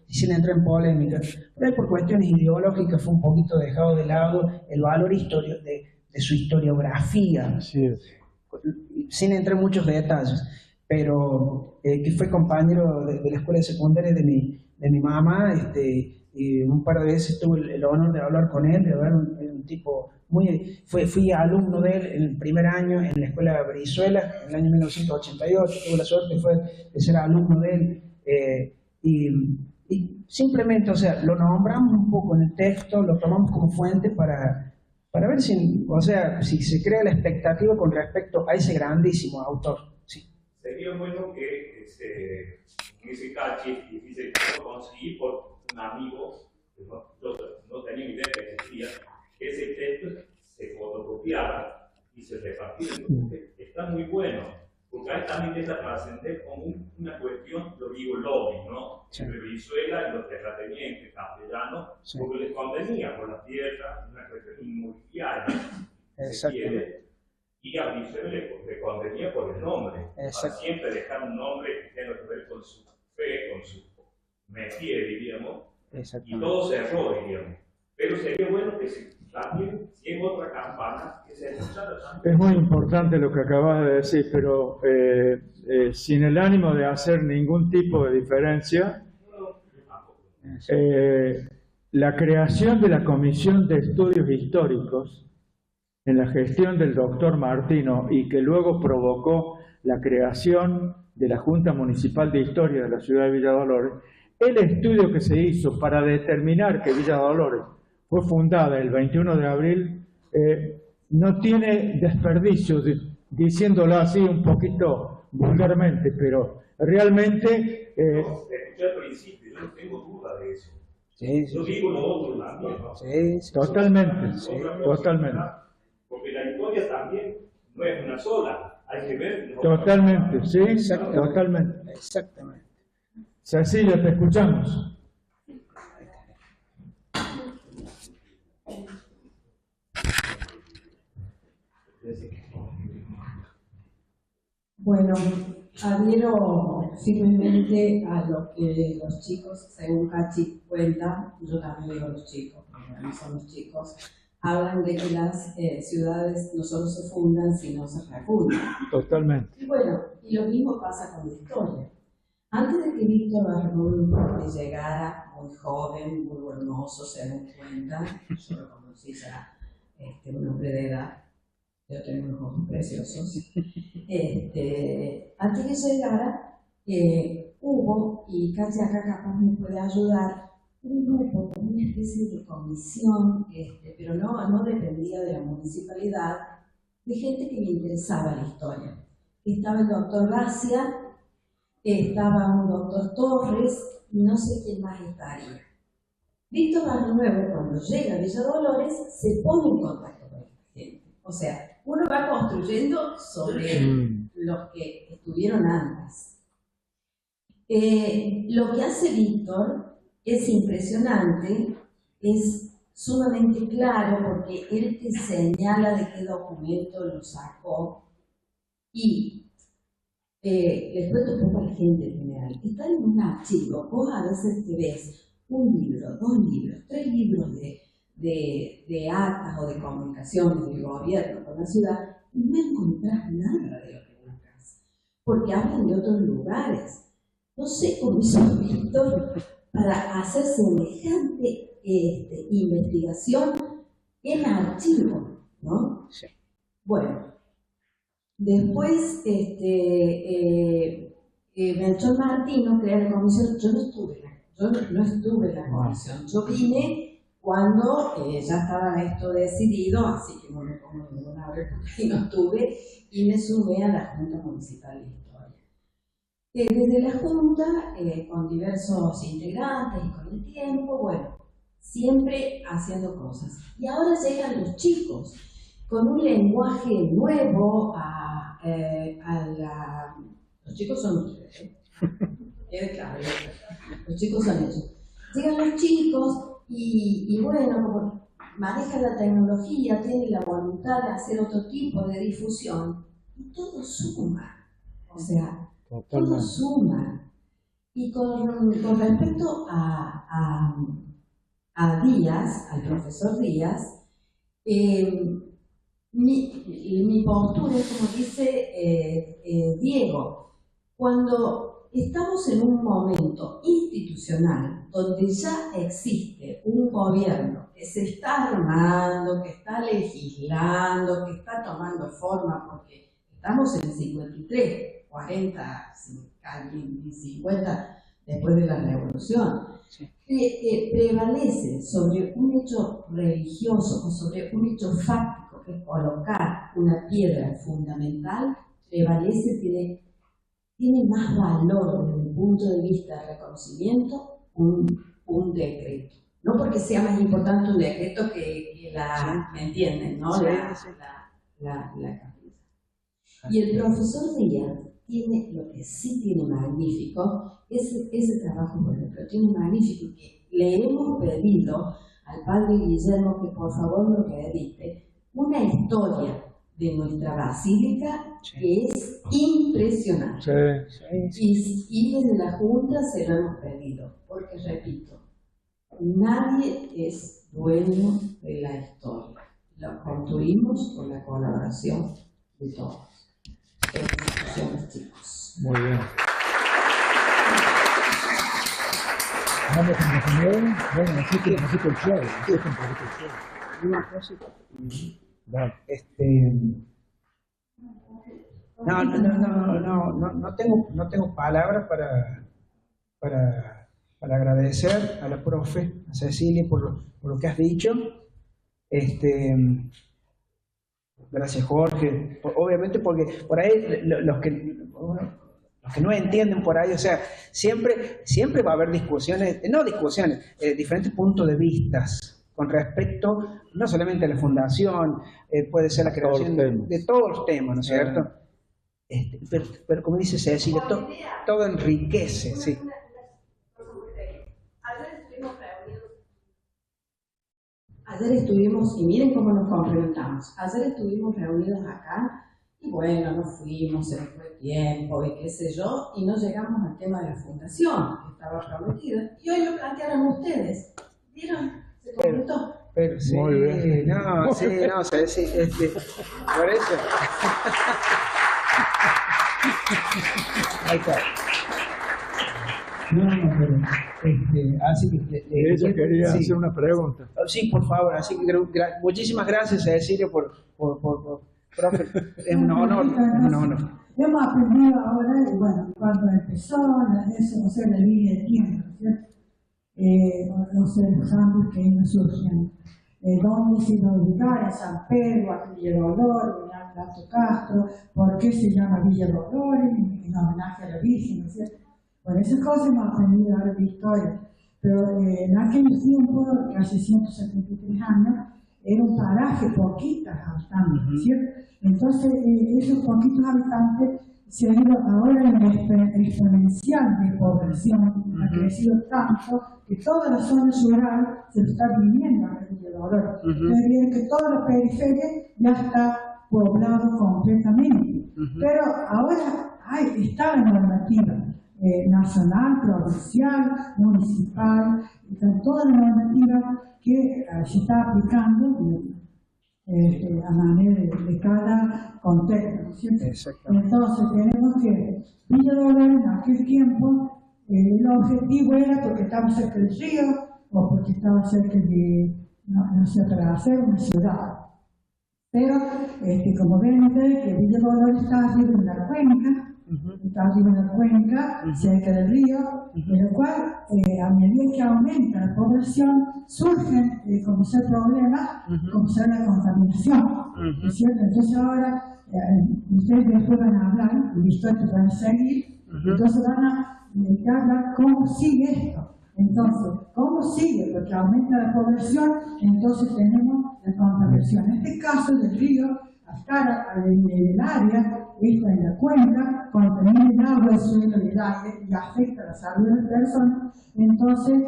sin entrar en polémica, pero por cuestiones ideológicas fue un poquito dejado de lado el valor de su historiografía, sin entrar en muchos detalles. pero que fue compañero de la escuela secundaria de mi mamá, y un par de veces tuve el honor de hablar con él, de ver un tipo fui alumno de él en el primer año en la escuela Brizuela, en el año 1988, tuve la suerte de ser alumno de él, y simplemente, o sea, lo nombramos un poco en el texto, lo tomamos como fuente para ver si, o sea, si se crea la expectativa con respecto a ese grandísimo autor. Sí. Sería bueno que en ese cache es difícil de conseguir por un amigo que no tenía idea que existía, que ese texto se fotocopiara y se repartiera. Está muy bueno, porque ahí también deja trascender como una cuestión, lo digo, lobby, ¿no? Sí. Entre Venezuela y los terratenientes castellanos, Sí. porque les convenía por la tierra, una cuestión inmobiliaria, se quiere, y a Venezuela le convenía por el nombre, para siempre dejar un nombre que tenga que ver con su fe, con su métier, diríamos, y todo cerró, diríamos. Pero sería bueno que también, si es otra campana, que se escuchara también. Es muy importante lo que acabas de decir, pero sin el ánimo de hacer ningún tipo de diferencia, la creación de la Comisión de Estudios Históricos en la gestión del doctor Martino y que luego provocó la creación de la Junta Municipal de Historia de la ciudad de Villa Dolores, el estudio que se hizo para determinar que Villa Dolores fue fundada el 21 de abril, no tiene desperdicio, diciéndolo así un poquito vulgarmente, pero realmente... escuché al principio, yo no tengo duda de eso. Sí, yo digo lo otro también, ¿no? Sí. Totalmente, totalmente. Porque la historia también no es una sola, hay que ver... Totalmente, sí, totalmente. Exactamente. Cecilia, te escuchamos. Bueno, adhiero firmemente a lo que los chicos, según Cachi cuenta, yo también digo los chicos, porque no son los chicos, hablan de que las ciudades no solo se fundan, sino se refundan. Totalmente. Y bueno, y lo mismo pasa con la historia. Antes de que Víctor Arnulfo llegara, muy joven, muy hermoso, según cuenta, yo lo conocí ya, un hombre de edad, yo tengo unos ojos preciosos. Antes que llegara, hubo, y casi acá capaz me puede ayudar, un grupo, una especie de comisión, pero no dependía de la municipalidad, de gente que le interesaba la historia. Estaba el doctor Gracia, estaba un doctor Torres, y no sé quién más estaría. Víctor Arnulfo, cuando llega a Villa Dolores, se pone en contacto con esta gente. O sea, uno va construyendo sobre los que estuvieron antes. Lo que hace Víctor es impresionante, es sumamente claro, porque él te señala de qué documento lo sacó y les cuento un poco a la gente en general. Está en un archivo, vos a veces te ves un libro, 2 libros, 3 libros de actas o de comunicaciones del gobierno con la ciudad y no encontrás nada de lo que buscas, porque hablan de otros lugares. No sé cómo hizo Víctor para hacer semejante investigación en archivo, ¿no? Sí. Bueno, después Melchor Martino crea la comisión. Yo no estuve en la comisión, yo vine cuando ya estaba esto decidido, así que no me pongo ninguna vez porque no estuve, y me sumé a la Junta Municipal de Historia. Desde la Junta, con diversos integrantes y con el tiempo, bueno, siempre haciendo cosas. Y ahora llegan los chicos, con un lenguaje nuevo los chicos son ustedes, quede claro, los chicos son ellos. Llegan los chicos y bueno, manejan la tecnología, tienen la voluntad de hacer otro tipo de difusión y todo suma, o sea, todo suma. Y con respecto a Díaz, al profesor Díaz, mi postura es como dice Diego, Cuando estamos en un momento institucional donde ya existe un gobierno que se está armando, que está legislando, que está tomando forma, porque estamos en el 53, 40, 50, después de la revolución, prevalece sobre un hecho religioso o sobre un hecho fáctico, que es colocar una piedra fundamental, prevalece, tiene más valor desde el punto de vista de reconocimiento un decreto. No porque sea más importante un decreto que la, ¿me entienden? ¿No? Sí, la capilla. Y el profesor Díaz tiene, lo que sí tiene magnífico, ese trabajo, por ejemplo, tiene magnífico que le hemos pedido al padre Guillermo que por favor nos edite una historia de nuestra basílica que es impresionante. Y desde la Junta se lo hemos pedido, porque repito, nadie es dueño de la historia. Lo construimos con la colaboración de todos. Felicitaciones, chicos. Muy bien. Vamos a continuar. Bueno, así que un poquito el show. Una cosa. Dale. No tengo palabras para agradecer a la profe, a Cecilia, por lo que has dicho. Gracias, Jorge. Obviamente, porque por ahí los que no entienden por ahí, o sea, siempre va a haber diferentes puntos de vista con respecto no solamente a la fundación, puede ser la creación de todos los temas, ¿no es cierto? Pero como dice Cecilia, todo enriquece, sí. Ayer estuvimos, y miren cómo nos complementamos, ayer estuvimos reunidos acá, y bueno, nos fuimos, se nos fue tiempo, y qué sé yo, y no llegamos al tema de la fundación, que estaba prometida, y hoy lo plantearon ustedes, ¿vieron? Se completó. Pero sí, Muy bien. Por eso. Ahí está. Así que Ella quería hacer una pregunta. Sí, por favor. Así que muchísimas gracias, Cecilia, por profe. Es un honor. Hemos aprendido ahora, bueno, cuando empezó la línea de tiempo, ¿cierto? Los cambios que nos surgen. ¿Dónde se iba a ubicar? En San Pedro, a Villa Dolores, en Alto Castro, ¿por qué se llama Villa Dolores? En homenaje a la Virgen, ¿no es cierto? Por esas cosas hemos aprendido ahora de historia. Pero en aquel tiempo, hace 173 años, era un paraje, poquitas habitantes, ¿no es cierto? Entonces, esos poquitos habitantes se han ido ahora en el exponencial de población, ha crecido tanto que toda la zona rural se está viniendo a Villa Dolores. Ustedes ven que toda la periferia ya está poblado completamente. Pero ahora está la normativa nacional, provincial, municipal, está toda la normativa que se está aplicando a manera de cada contexto, ¿no es cierto? Entonces tenemos que Villa Dolores en aquel tiempo el objetivo era porque estaba cerca del río o porque estaba cerca de, no sé, para hacer una ciudad. Pero como ven ustedes que Villa Dolores está arriba de la cuenca, cerca del río, en lo cual a medida que aumenta la población surgen como ser problemas, como ser la contaminación, ¿no es cierto? Entonces ahora ustedes después van a hablar, y listo, esto van a seguir, entonces van a hablar cómo sigue esto. Entonces, ¿cómo sigue? Porque aumenta la población, entonces tenemos la contaminación. En este caso del río, hasta el área, esta en la cuenca, contamina el agua, el suelo y el aire y afecta la salud de las personas. Entonces,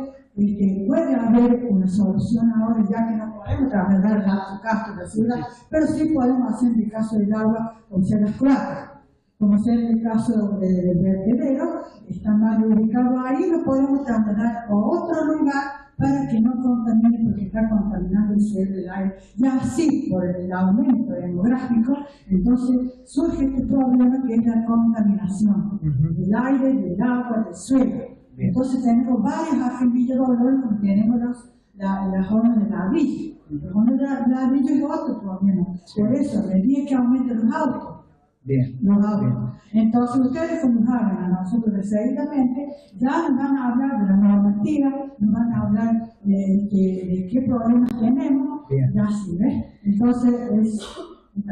puede haber una solución ahora, ya que no podemos trasladar el Alto Castro de la ciudad, pero sí podemos hacer en el caso del agua, como sea las cloacas. Como sea en el caso del vertedero, está mal ubicado ahí, lo podemos trasladar a otro lugar para que no contamine, que está contaminando el suelo, el aire, y así por el aumento demográfico, entonces surge este problema que es la contaminación del aire, del agua, del suelo. Entonces tenemos varios acá en Villa Dolores, como tenemos las zonas de ladrillo. La zona de ladrillo es otro problema. Por eso, el día que aumenten los autos. Los autos. Entonces ustedes como nos hablan a nosotros seguidamente, ya nos van a hablar de la normativa, nos van a hablar de qué problemas tenemos, ya así, ¿ves? Entonces,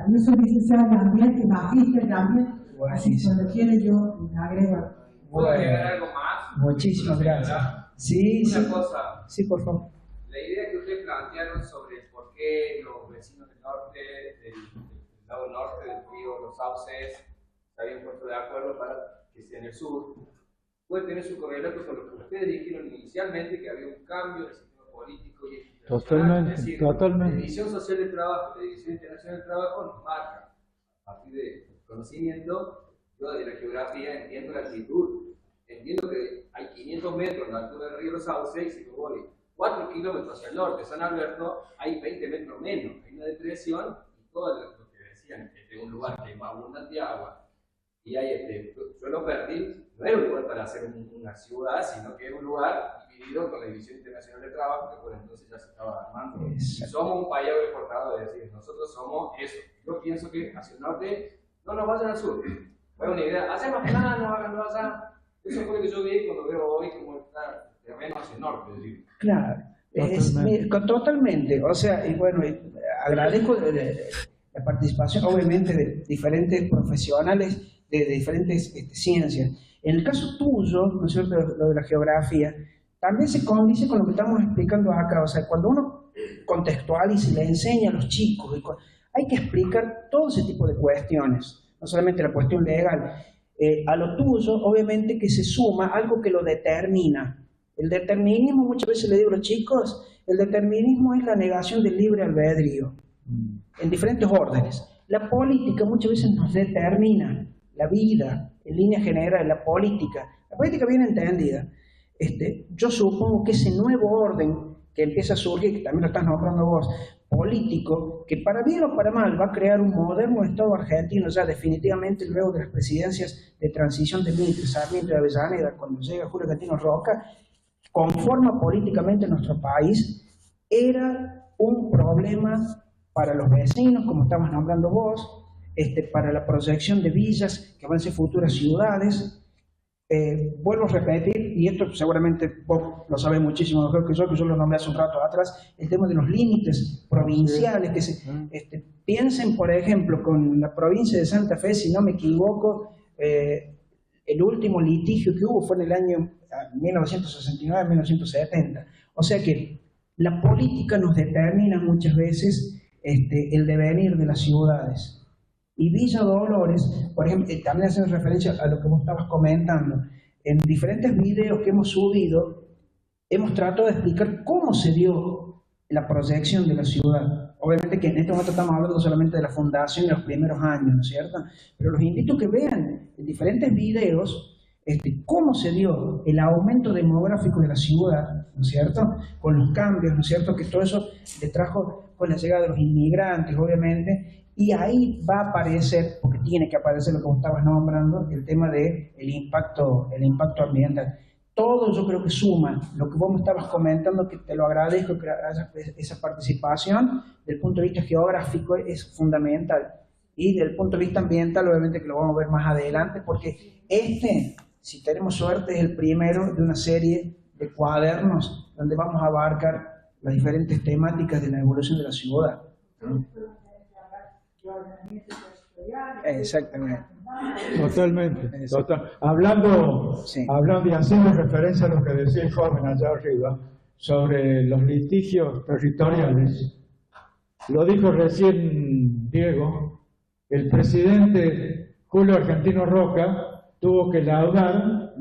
yo soy licenciada de ambiente, magíster de ambiente, así que cuando quiere yo me agrego. ¿Puedo agregar algo más? Muchísimas gracias. Sí, Una cosa. Sí, por favor. La idea que ustedes plantearon sobre por qué los vecinos del norte, del lado norte del río, los sauces, se habían puesto de acuerdo para que sea en el sur, puede tener su correlato con lo que ustedes dijeron inicialmente, que había un cambio del sistema político y totalmente, es decir, totalmente. La División Social del Trabajo, la División Internacional del Trabajo nos marca, a partir de conocimiento, yo de la geografía entiendo la altitud, entiendo que hay 500 metros en la altura del río Los Sauces, y si me voy 4 kilómetros hacia el norte de San Alberto, hay 20 metros menos, hay una depresión, y todo lo que decían, un lugar que hay más abundante agua, y hay suelo fértil, no es un lugar para hacer una ciudad, sino que es un lugar dividido con la División Internacional del Trabajo, que por entonces ya se estaba armando. Y somos un país exportador, es decir, nosotros somos eso. Yo pienso que hacia el norte no nos vayan al sur. Fue una idea, hacer más plano, háganlo allá. Eso fue lo que yo vi cuando veo hoy cómo está el terreno hacia el norte. Es decir. Claro, totalmente. O sea, y bueno, agradezco la participación, obviamente, de diferentes profesionales de diferentes ciencias. En el caso tuyo, ¿no es cierto?, lo de la geografía, también se condice con lo que estamos explicando acá. O sea, cuando uno contextualiza y le enseña a los chicos, hay que explicar todo ese tipo de cuestiones, no solamente la cuestión legal. A lo tuyo, obviamente, que se suma algo que lo determina. El determinismo, muchas veces le digo a los chicos, el determinismo es la negación del libre albedrío, en diferentes órdenes. La política muchas veces nos determina la vida, en línea general, la política bien entendida. Yo supongo que ese nuevo orden que empieza a surgir, que también lo estás nombrando vos, político, que para bien o para mal va a crear un moderno Estado argentino, ya definitivamente luego de las presidencias de transición de Mitre, Sarmiento y Avellaneda, cuando llega Julio Argentino Roca, conforma políticamente nuestro país, era un problema para los vecinos, como estabas nombrando vos, para la proyección de villas que van a ser futuras ciudades. Vuelvo a repetir, y esto seguramente vos lo sabés muchísimo mejor que yo lo nombré hace un rato atrás, el tema de los límites provinciales, que se, piensen, por ejemplo, con la provincia de Santa Fe, si no me equivoco, el último litigio que hubo fue en el año 1969-1970. O sea que la política nos determina muchas veces el devenir de las ciudades. Y Villa Dolores, por ejemplo, también haciendo referencia a lo que vos estabas comentando, en diferentes videos que hemos subido, hemos tratado de explicar cómo se dio la proyección de la ciudad. Obviamente que en este momento estamos hablando solamente de la fundación y los primeros años, ¿no es cierto? Pero los invito a que vean en diferentes videos cómo se dio el aumento demográfico de la ciudad, ¿no es cierto? Con los cambios, ¿no es cierto? Que todo eso le trajo con la llegada de los inmigrantes, obviamente. Y ahí va a aparecer, porque tiene que aparecer lo que vos estabas nombrando, el tema del impacto ambiental. Todo yo creo que suma, lo que vos me estabas comentando, que te lo agradezco, que esa participación, del punto de vista geográfico es fundamental. Y del punto de vista ambiental, obviamente que lo vamos a ver más adelante, porque si tenemos suerte, es el primero de una serie de cuadernos donde vamos a abarcar las diferentes temáticas de la evolución de la ciudad. Exactamente. Totalmente. Hablando y haciendo referencia a lo que decía el joven allá arriba sobre los litigios territoriales, lo dijo recién Diego, el presidente Julio Argentino Roca tuvo que laudar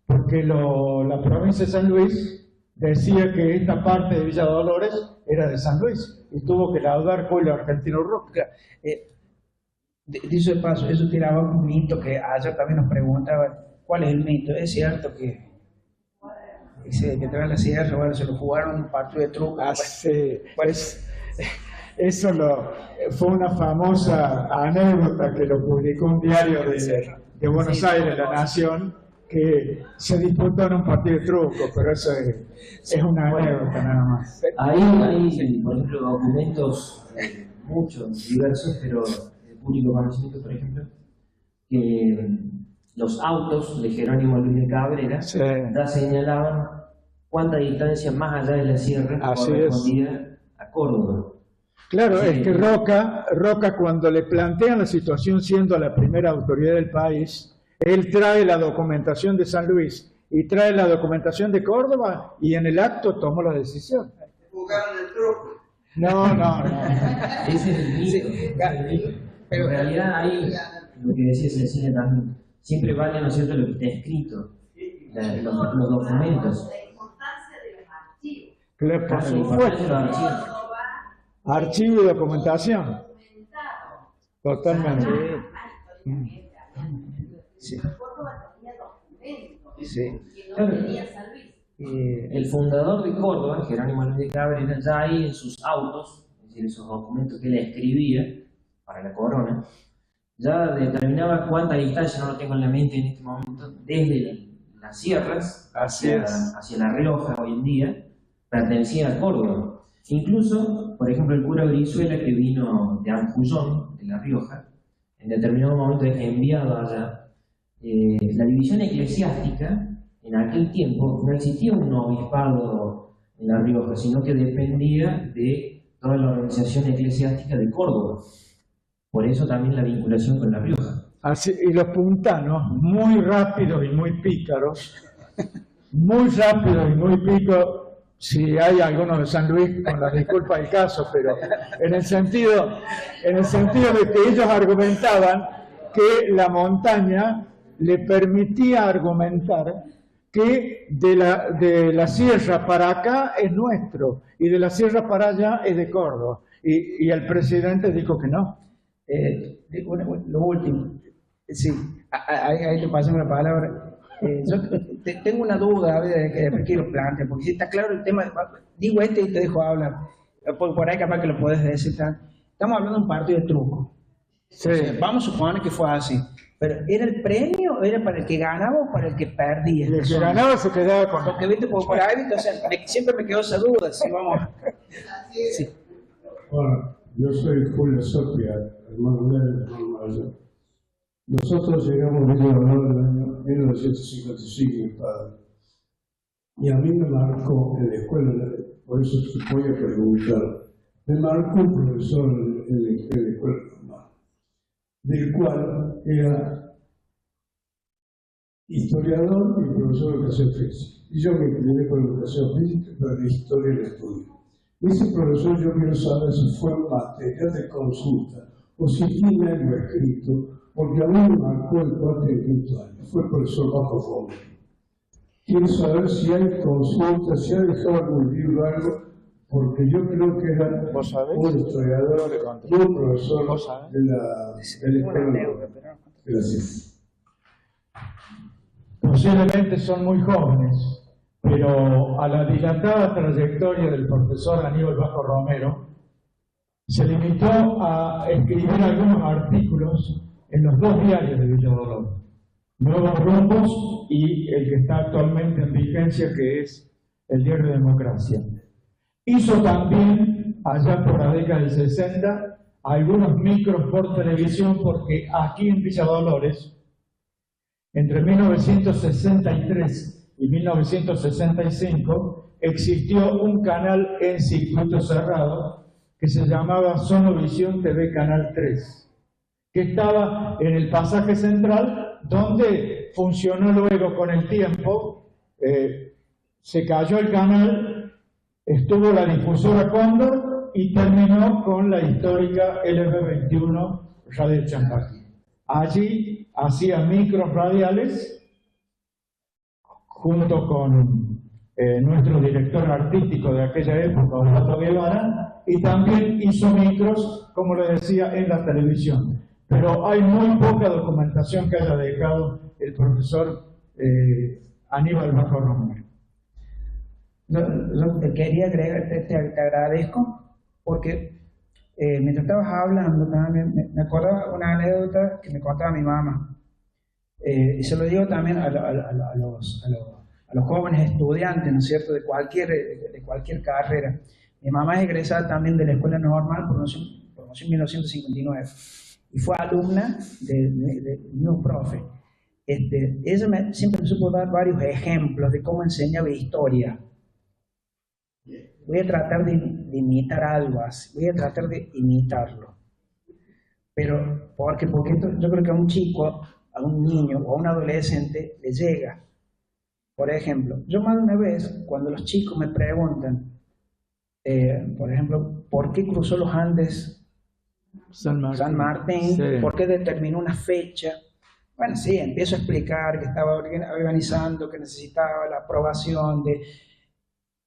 porque la provincia de San Luis decía que esta parte de Villa Dolores era de San Luis y tuvo que laudar Julio Argentino Roca. Dicho de paso, eso tiraba un mito que ayer también nos preguntaban, ¿cuál es el mito? Es cierto que que trae la sierra, bueno, se lo jugaron un partido de truco. Eso fue una famosa anécdota que lo publicó un diario de Buenos Aires, La Nación, que se disputó en un partido de truco, pero eso es una anécdota nada más. Hay, por ejemplo, documentos, muchos, diversos, pero de público conocimiento, por ejemplo, que los autos de Jerónimo Luis de Cabrera ya señalaban cuánta distancia más allá de la sierra correspondía a Córdoba. Claro, es que Roca, cuando le plantean la situación siendo la primera autoridad del país, él trae la documentación de San Luis y trae la documentación de Córdoba y en el acto tomó la decisión. ¿Jugaron el truco? No. Ese es el mito. Pero en realidad ahí, lo que decía Cecilia también, siempre vale, ¿no es cierto?, lo que está escrito, los documentos. La importancia de los archivos. Claro, por supuesto. Archivo y documentación. Totalmente. Sí. Córdoba tenía documentos sí. que no tenía San Luis. El fundador de Córdoba, Jerónimo Luis de Cabrera, ya ahí en sus autos, es decir, esos documentos que él escribía para la corona, ya determinaba cuánta distancia, no lo tengo en la mente en este momento, desde las sierras hacia La Rioja hoy en día, pertenecía a Córdoba. Incluso, por ejemplo, el cura Brizuela, que vino de Ampullón, de La Rioja, en determinado momento es enviado allá. La división eclesiástica, en aquel tiempo, no existía un obispado en La Rioja, sino que dependía de toda la organización eclesiástica de Córdoba. Por eso también la vinculación con La Rioja. Así, y los puntanos, muy rápidos y muy pícaros, si hay algunos de San Luis, con la disculpa del caso, pero en el sentido de que ellos argumentaban que la montaña le permitía argumentar que de la sierra para acá es nuestro y de la sierra para allá es de Córdoba. Y el presidente dijo que no. Lo último, sí, ahí te paso la palabra. Yo tengo una duda, a ver, que después quiero plantear, porque si está claro el tema, digo y te dejo hablar, por ahí capaz que lo puedes decir. Estamos hablando de un partido de truco. Sí. O sea, vamos a suponer que fue así, pero ¿era el premio o era para el que ganaba o para el que perdía? El que ganaba se quedaba con... Porque viste por ahí, entonces siempre me quedó esa duda, si vamos... Sí. Bueno, yo soy Julio Sopia, hermano de Mayo. Nosotros llegamos a Villa Dolor en el año 1955, mi padre. Y a mí me marcó en la escuela, por eso te voy a preguntar, me marcó un profesor en la escuela normal, del cual era historiador y profesor de educación física. Y yo me incliné por educación física, pero la historia la estudio. Ese profesor, yo quiero saber si fue material de consulta o si tiene algo escrito, porque a mí me marcó el cuarto y el quinto año, fue el profesor Bajo Fondo. Quiero saber si hay consulta, si ha dejado algún libro o algo, porque yo creo que era un historiador y un profesor de la escuela de la ciencia. Posiblemente son muy jóvenes, pero a la dilatada trayectoria del profesor Aníbal Bajo Romero se limitó a escribir algunos artículos en los dos diarios de Villa Dolor, Nuevos Rumbos y el que está actualmente en vigencia, que es el Diario Democracia. Hizo también, allá por la década del 60, algunos micros por televisión, porque aquí en Villa Dolores, entre 1963 y 1965, existió un canal en circuito cerrado que se llamaba Sonovisión TV Canal 3, que estaba en el pasaje central, donde funcionó luego con el tiempo, se cayó el canal, estuvo la difusora Cóndor y terminó con la histórica LB21 Radio Champaquí. Allí hacía micros radiales junto con nuestro director artístico de aquella época, Osvaldo Guevara, y también hizo micros, como le decía, en la televisión. Pero hay muy poca documentación que haya dejado el profesor Aníbal Bajo Romero. Yo te quería agregar, te agradezco, porque mientras estabas hablando también me acordaba una anécdota que me contaba mi mamá. Y se lo digo también a los jóvenes estudiantes, ¿no es cierto?, de cualquier carrera. Mi mamá es egresada también de la Escuela Normal, promoción 1959, y fue alumna de un profe. Ella siempre me supo dar varios ejemplos de cómo enseñaba historia. Voy a tratar de imitar algo así, voy a tratar de imitarlo. Pero, porque esto, yo creo que a un chico, a un niño o a un adolescente le llega. Por ejemplo, yo más de una vez, cuando los chicos me preguntan, por ejemplo, ¿por qué cruzó los Andes San Martín? Sí. ¿Por qué determinó una fecha? Bueno, sí, empiezo a explicar que estaba organizando, que necesitaba la aprobación de...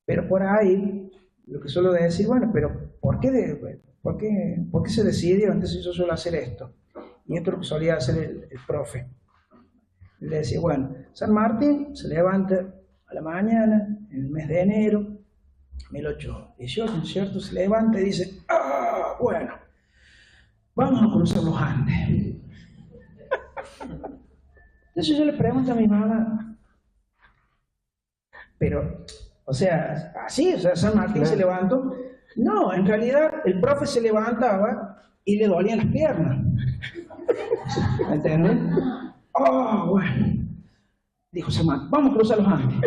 Pero por ahí, lo que suelo decir, bueno, pero ¿por qué se decidió? Entonces yo suelo hacer esto. Y esto es lo que solía hacer el profe. Le decía, bueno, San Martín se levanta a la mañana, en el mes de enero, 1818, ¿no es cierto? Se levanta y dice, bueno, vamos a cruzar los Andes. Entonces yo le pregunto a mi mamá, pero, o sea, así, o sea, San Martín se levantó. No, en realidad el profe se levantaba y le dolían las piernas. ¿Entiendes? Bueno. Dijo San Martín, vamos a cruzar los Andes.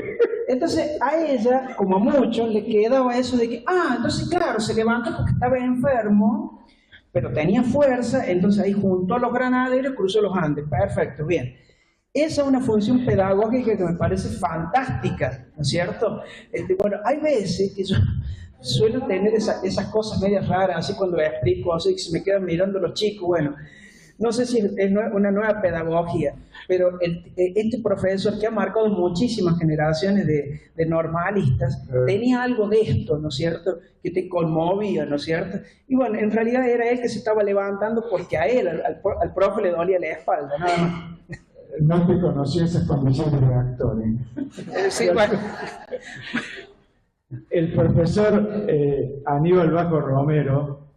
Entonces a ella, como a muchos, le quedaba eso de que, entonces claro, se levantó porque estaba enfermo, pero tenía fuerza, entonces ahí juntó a los granaderos y cruzó los Andes. Perfecto, bien. Esa es una función pedagógica que me parece fantástica, ¿no es cierto? Bueno, hay veces que yo suelo tener esas cosas medias raras, así cuando les explico, así que se me quedan mirando los chicos, bueno, no sé si es una nueva pedagogía, pero este profesor que ha marcado muchísimas generaciones de normalistas, tenía algo de esto, ¿no es cierto?, que te conmovía, ¿no es cierto? Y bueno, en realidad era él que se estaba levantando porque a él, al profe le dolía la espalda, nada más. No te conocí esas condiciones de actor, Sí, bueno. El profesor Aníbal Bajo Romero,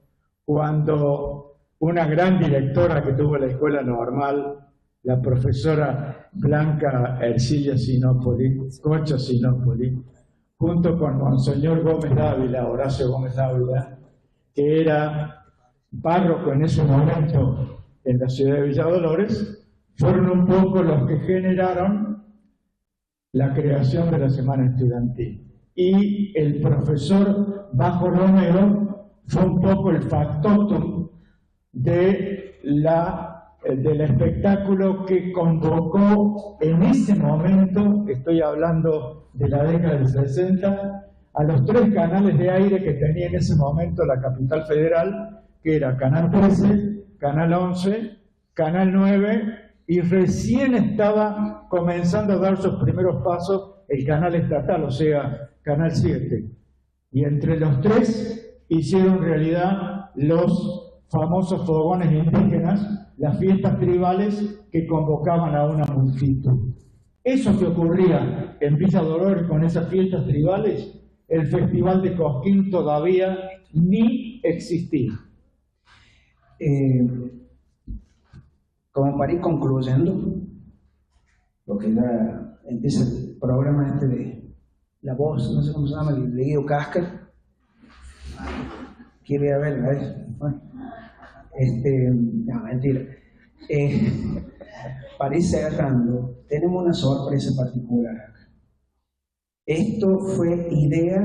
cuando una gran directora que tuvo la Escuela Normal, la profesora Blanca Ercilla Cocha Sinopoli, junto con Monseñor Gómez Dávila, Horacio Gómez Dávila, que era párroco en ese momento en la ciudad de Villa Dolores, fueron un poco los que generaron la creación de la Semana Estudiantil. Y el profesor Bajo Romero fue un poco el factotum del espectáculo que convocó en ese momento, estoy hablando de la década del 60, a los 3 canales de aire que tenía en ese momento la capital federal, que era Canal 13, Canal 11, Canal 9, y recién estaba comenzando a dar sus primeros pasos el canal estatal, o sea, Canal 7. Y entre los 3 hicieron realidad los famosos fogones indígenas, las fiestas tribales que convocaban a una multitud. Eso que ocurría en Villa Dolores con esas fiestas tribales, el Festival de Cosquín todavía ni existía. Como para ir concluyendo, porque ya empieza el programa de La Voz, no sé cómo se llama, de Guido Casca. Quiere ver, bueno, no, mentira. Para ir cerrando, tenemos una sorpresa particular acá. Esto fue idea,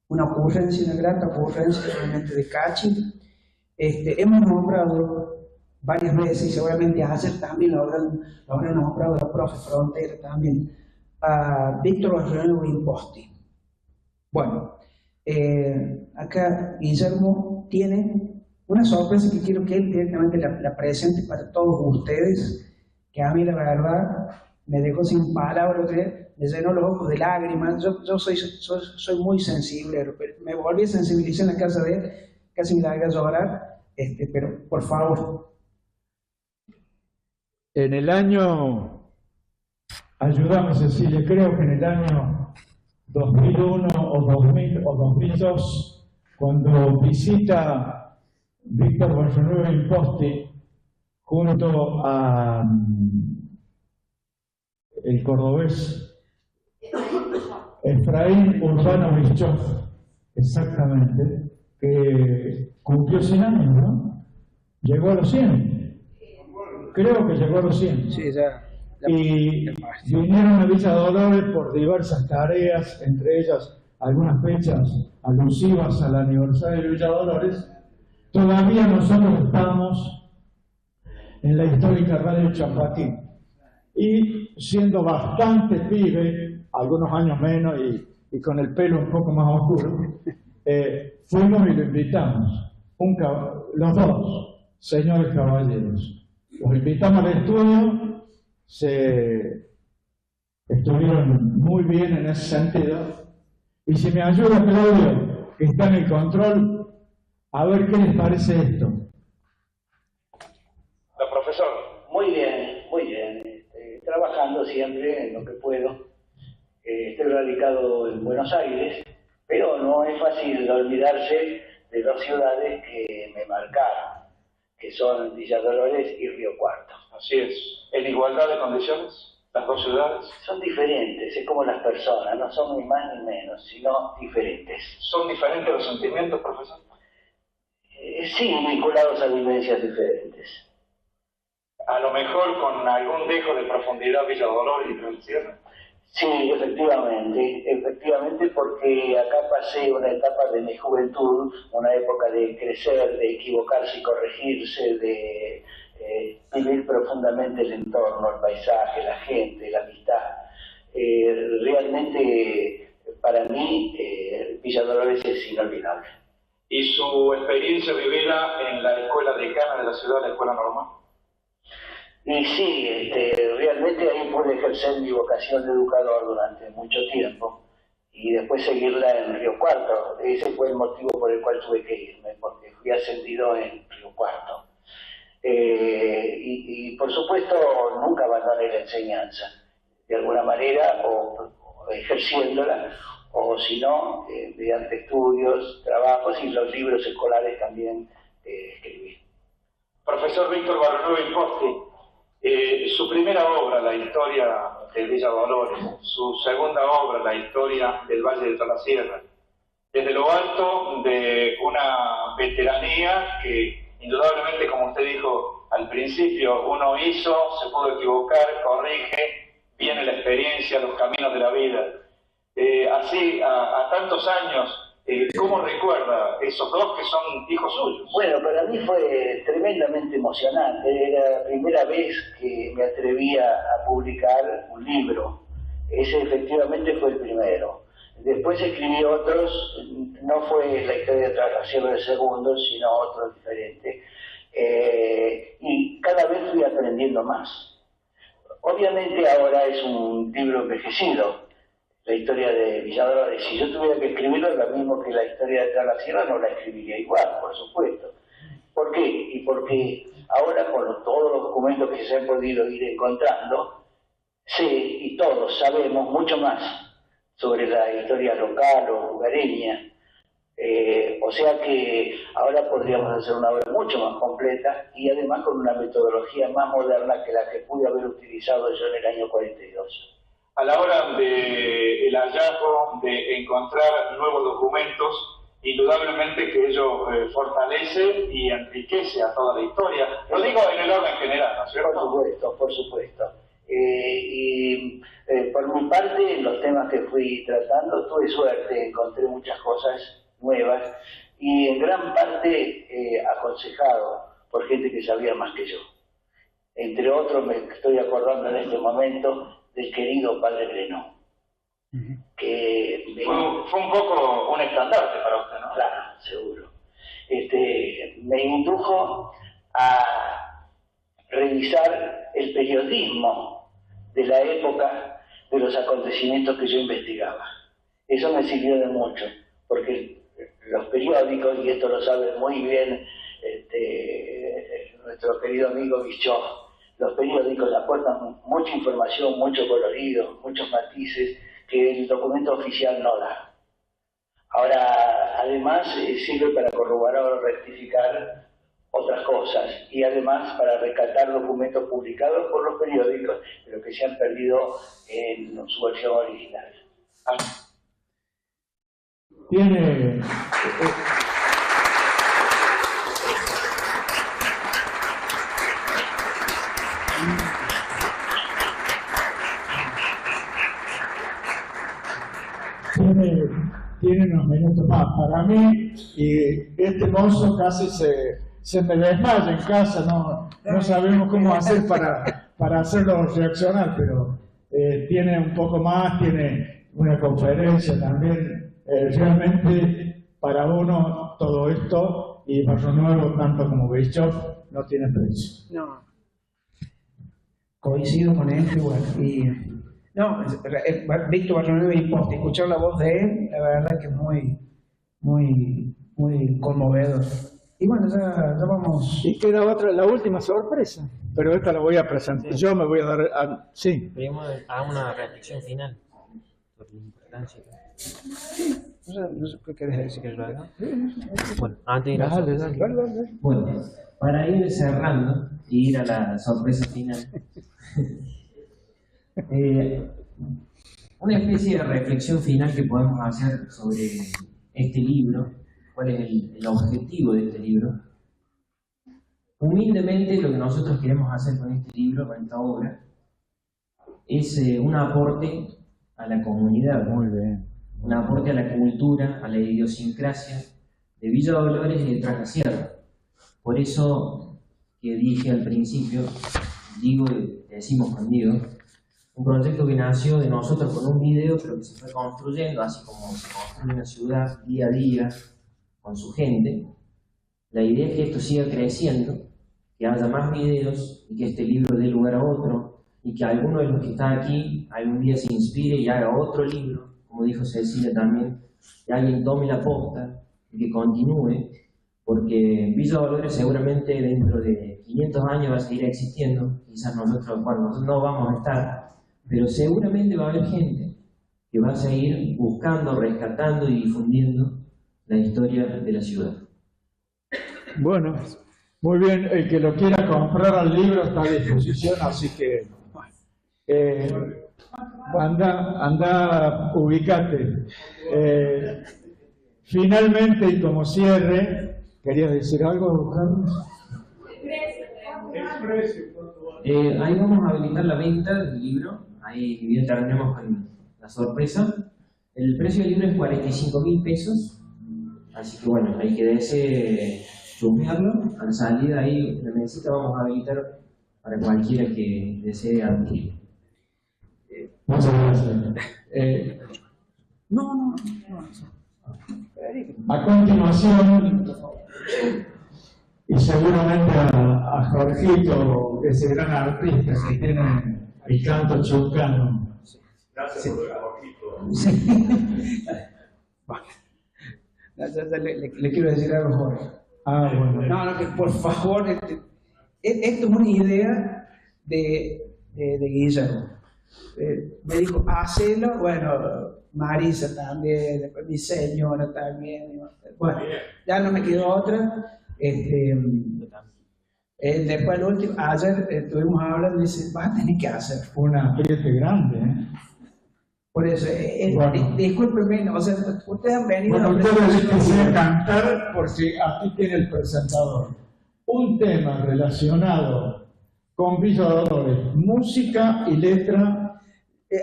una ocurrencia, una grata ocurrencia realmente de Cachi. Hemos nombrado varias veces, y seguramente ayer también lo habrán nombrado la profe Frontera también, a Víctor Barrero Imposti. Bueno, acá Guillermo tiene una sorpresa que quiero que él directamente la presente para todos ustedes, que a mí la verdad me dejó sin palabras, me llenó los ojos de lágrimas. Yo soy muy sensible, me volví a sensibilizar en la casa de él, casi me la haga llorar, pero por favor. En el año, ayúdame Cecilia, creo que en el año 2001 o 2000 o 2002, cuando visita Víctor Barcelona Imposti junto a el cordobés Efraín Urbano Bischoff, exactamente, que cumplió 100 años, ¿no? Llegó a los 100. Creo que llegó a los 100. Sí, ya. Y vinieron a Villa Dolores por diversas tareas, entre ellas algunas fechas alusivas al aniversario de Villa Dolores. Todavía nosotros estamos en la histórica Radio Champatín. Y siendo bastante pibe, algunos años menos y con el pelo un poco más oscuro, fuimos y lo invitamos. Los dos, señores caballeros. Los invitamos al estudio. Estuvieron muy bien en ese sentido. Y si me ayuda Claudio, que está en el control, a ver qué les parece esto. Profesor. Muy bien, muy bien. Trabajando siempre en lo que puedo. Estoy radicado en Buenos Aires, pero no es fácil olvidarse de dos ciudades que me marcaron, que son Villa Dolores y Río Cuarto. Así es. ¿En igualdad de condiciones las dos ciudades? Son diferentes, es como las personas, no son ni más ni menos, sino diferentes. ¿Son diferentes los sentimientos, profesor? Sí, vinculados a vivencias diferentes. A lo mejor con algún dejo de profundidad Villa Dolores y Río Sierra. Sí, efectivamente, porque acá pasé una etapa de mi juventud, una época de crecer, de equivocarse y corregirse, de vivir profundamente el entorno, el paisaje, la gente, la amistad. Realmente, para mí, Villa Dolores es inolvidable. ¿Y su experiencia vivida en la escuela decana de la ciudad, la escuela normal? Y sí, realmente ahí pude ejercer mi vocación de educador durante mucho tiempo y después seguirla en Río Cuarto. Ese fue el motivo por el cual tuve que irme, porque fui ascendido en Río Cuarto. Y por supuesto nunca abandoné la enseñanza, de alguna manera, o ejerciéndola, o si no, mediante estudios, trabajos y los libros escolares también escribí. Profesor Víctor Barcelona Imposti, su primera obra, La historia de Villa Dolores, su segunda obra, La historia del Valle de Talasierra, desde lo alto de una veteranía que indudablemente, como usted dijo al principio, uno hizo, se pudo equivocar, corrige, viene la experiencia, los caminos de la vida. Así, a tantos años, ¿cómo recuerda esos dos que son hijos suyos? Bueno, para mí fue tremendamente emocionante. Era la primera vez que me atrevía a publicar un libro. Ese efectivamente fue el primero. Después escribí otros, no fue La historia de Talasierra el segundo, sino otro diferente. Y cada vez fui aprendiendo más. Obviamente ahora es un libro envejecido, La historia de Villa Dolores. Si yo tuviera que escribirlo, lo mismo que La historia de Talasierra, no la escribiría igual, por supuesto. ¿Por qué? Y porque ahora, con todos los documentos que se han podido ir encontrando, sé, y todos sabemos mucho más sobre la historia local o lugareña. O sea que ahora podríamos hacer una obra mucho más completa y además con una metodología más moderna que la que pude haber utilizado yo en el año 42. A la hora del hallazgo, de encontrar nuevos documentos, indudablemente que ello fortalece y enriquece a toda la historia. Lo digo en el orden general, ¿no es cierto? Por supuesto, por supuesto. Por mi parte, en los temas que fui tratando, tuve suerte, encontré muchas cosas nuevas y en gran parte aconsejado por gente que sabía más que yo. Entre otros, me estoy acordando en este momento del querido padre Grenó, que fue un poco un estandarte para usted, ¿no? Claro, seguro. Me indujo a revisar el periodismo de la época de los acontecimientos que yo investigaba. Eso me sirvió de mucho, porque los periódicos, y esto lo sabe muy bien nuestro querido amigo Bischoff, los periódicos aportan mucha información, mucho colorido, muchos matices que el documento oficial no da. Ahora, además, sirve para corroborar o rectificar otras cosas y además para rescatar documentos publicados por los periódicos, pero que se han perdido en su versión original. Tiene... Tiene unos minutos más para mí, y este mozo casi se me desmaya en casa, no sabemos cómo hacer para hacerlo reaccionar, pero tiene un poco más, tiene una conferencia también. Realmente para uno todo esto, y Barrio Nuevo, tanto como Bischoff, no tiene precio. No. Coincido con él, y no, Víctor Barrio Nuevo y Poste, escuchar la voz de él, la verdad que es muy conmovedor. Y bueno, ya vamos. Y queda la última sorpresa, pero esta la voy a presentar. Sí. Yo me voy a dar. Sí. Primero hagamos una reflexión final por la importancia. No sé qué querés decir. ¿Que lo haga? Bueno, antes de ir Bueno, para ir cerrando y ir a la sorpresa final. Una especie de reflexión final que podemos hacer sobre este libro, cuál es el objetivo de este libro. Humildemente, lo que nosotros queremos hacer con este libro, con esta obra, es un aporte a la comunidad. Muy bien. Un aporte a la cultura, a la idiosincrasia de Villa Dolores y de Tras la Sierra. Por eso que dije al principio, decimos con Diego, un proyecto que nació de nosotros con un video, pero que se fue construyendo, así como se construye una ciudad día a día, con su gente. La idea es que esto siga creciendo, que haya más videos y que este libro dé lugar a otro, y que alguno de los que está aquí algún día se inspire y haga otro libro, como dijo Cecilia también, que alguien tome la posta y que continúe, porque Villa Dolores seguramente dentro de 500 años va a seguir existiendo. Quizás nosotros no vamos a estar, pero seguramente va a haber gente que va a seguir buscando, rescatando y difundiendo la historia de la ciudad. Bueno, muy bien, el que lo quiera comprar al libro está a disposición, así que anda, ubicate. Finalmente, y como cierre, ¿querías decir algo, Carlos? Ahí vamos a habilitar la venta del libro, ahí bien terminamos con la sorpresa. El precio del libro es 45.000 pesos, así que bueno, hay que chusmearlo. A la salida ahí la mesita vamos a habilitar para cualquiera que desee adquirir. Muchas gracias. No. A continuación, y seguramente a Jorgito, ese gran artista que tiene el canto chucano. Gracias por lo de Jorgito. Sí. Le quiero decir algo, Jorge. Bueno. No, que por favor, esto es una idea de Guillermo. Me dijo, hacelo, bueno, Marisa también, después mi señora también. Bueno, ya no me quedó otra. Después el último, ayer estuvimos hablando y dice, vas a tener que hacer una apriete grande, Por eso, discúlpenme, o sea, ustedes han venido a ustedes les quisiera cantar, porque aquí tiene el presentador un tema relacionado con Villa Dolores, música y letra.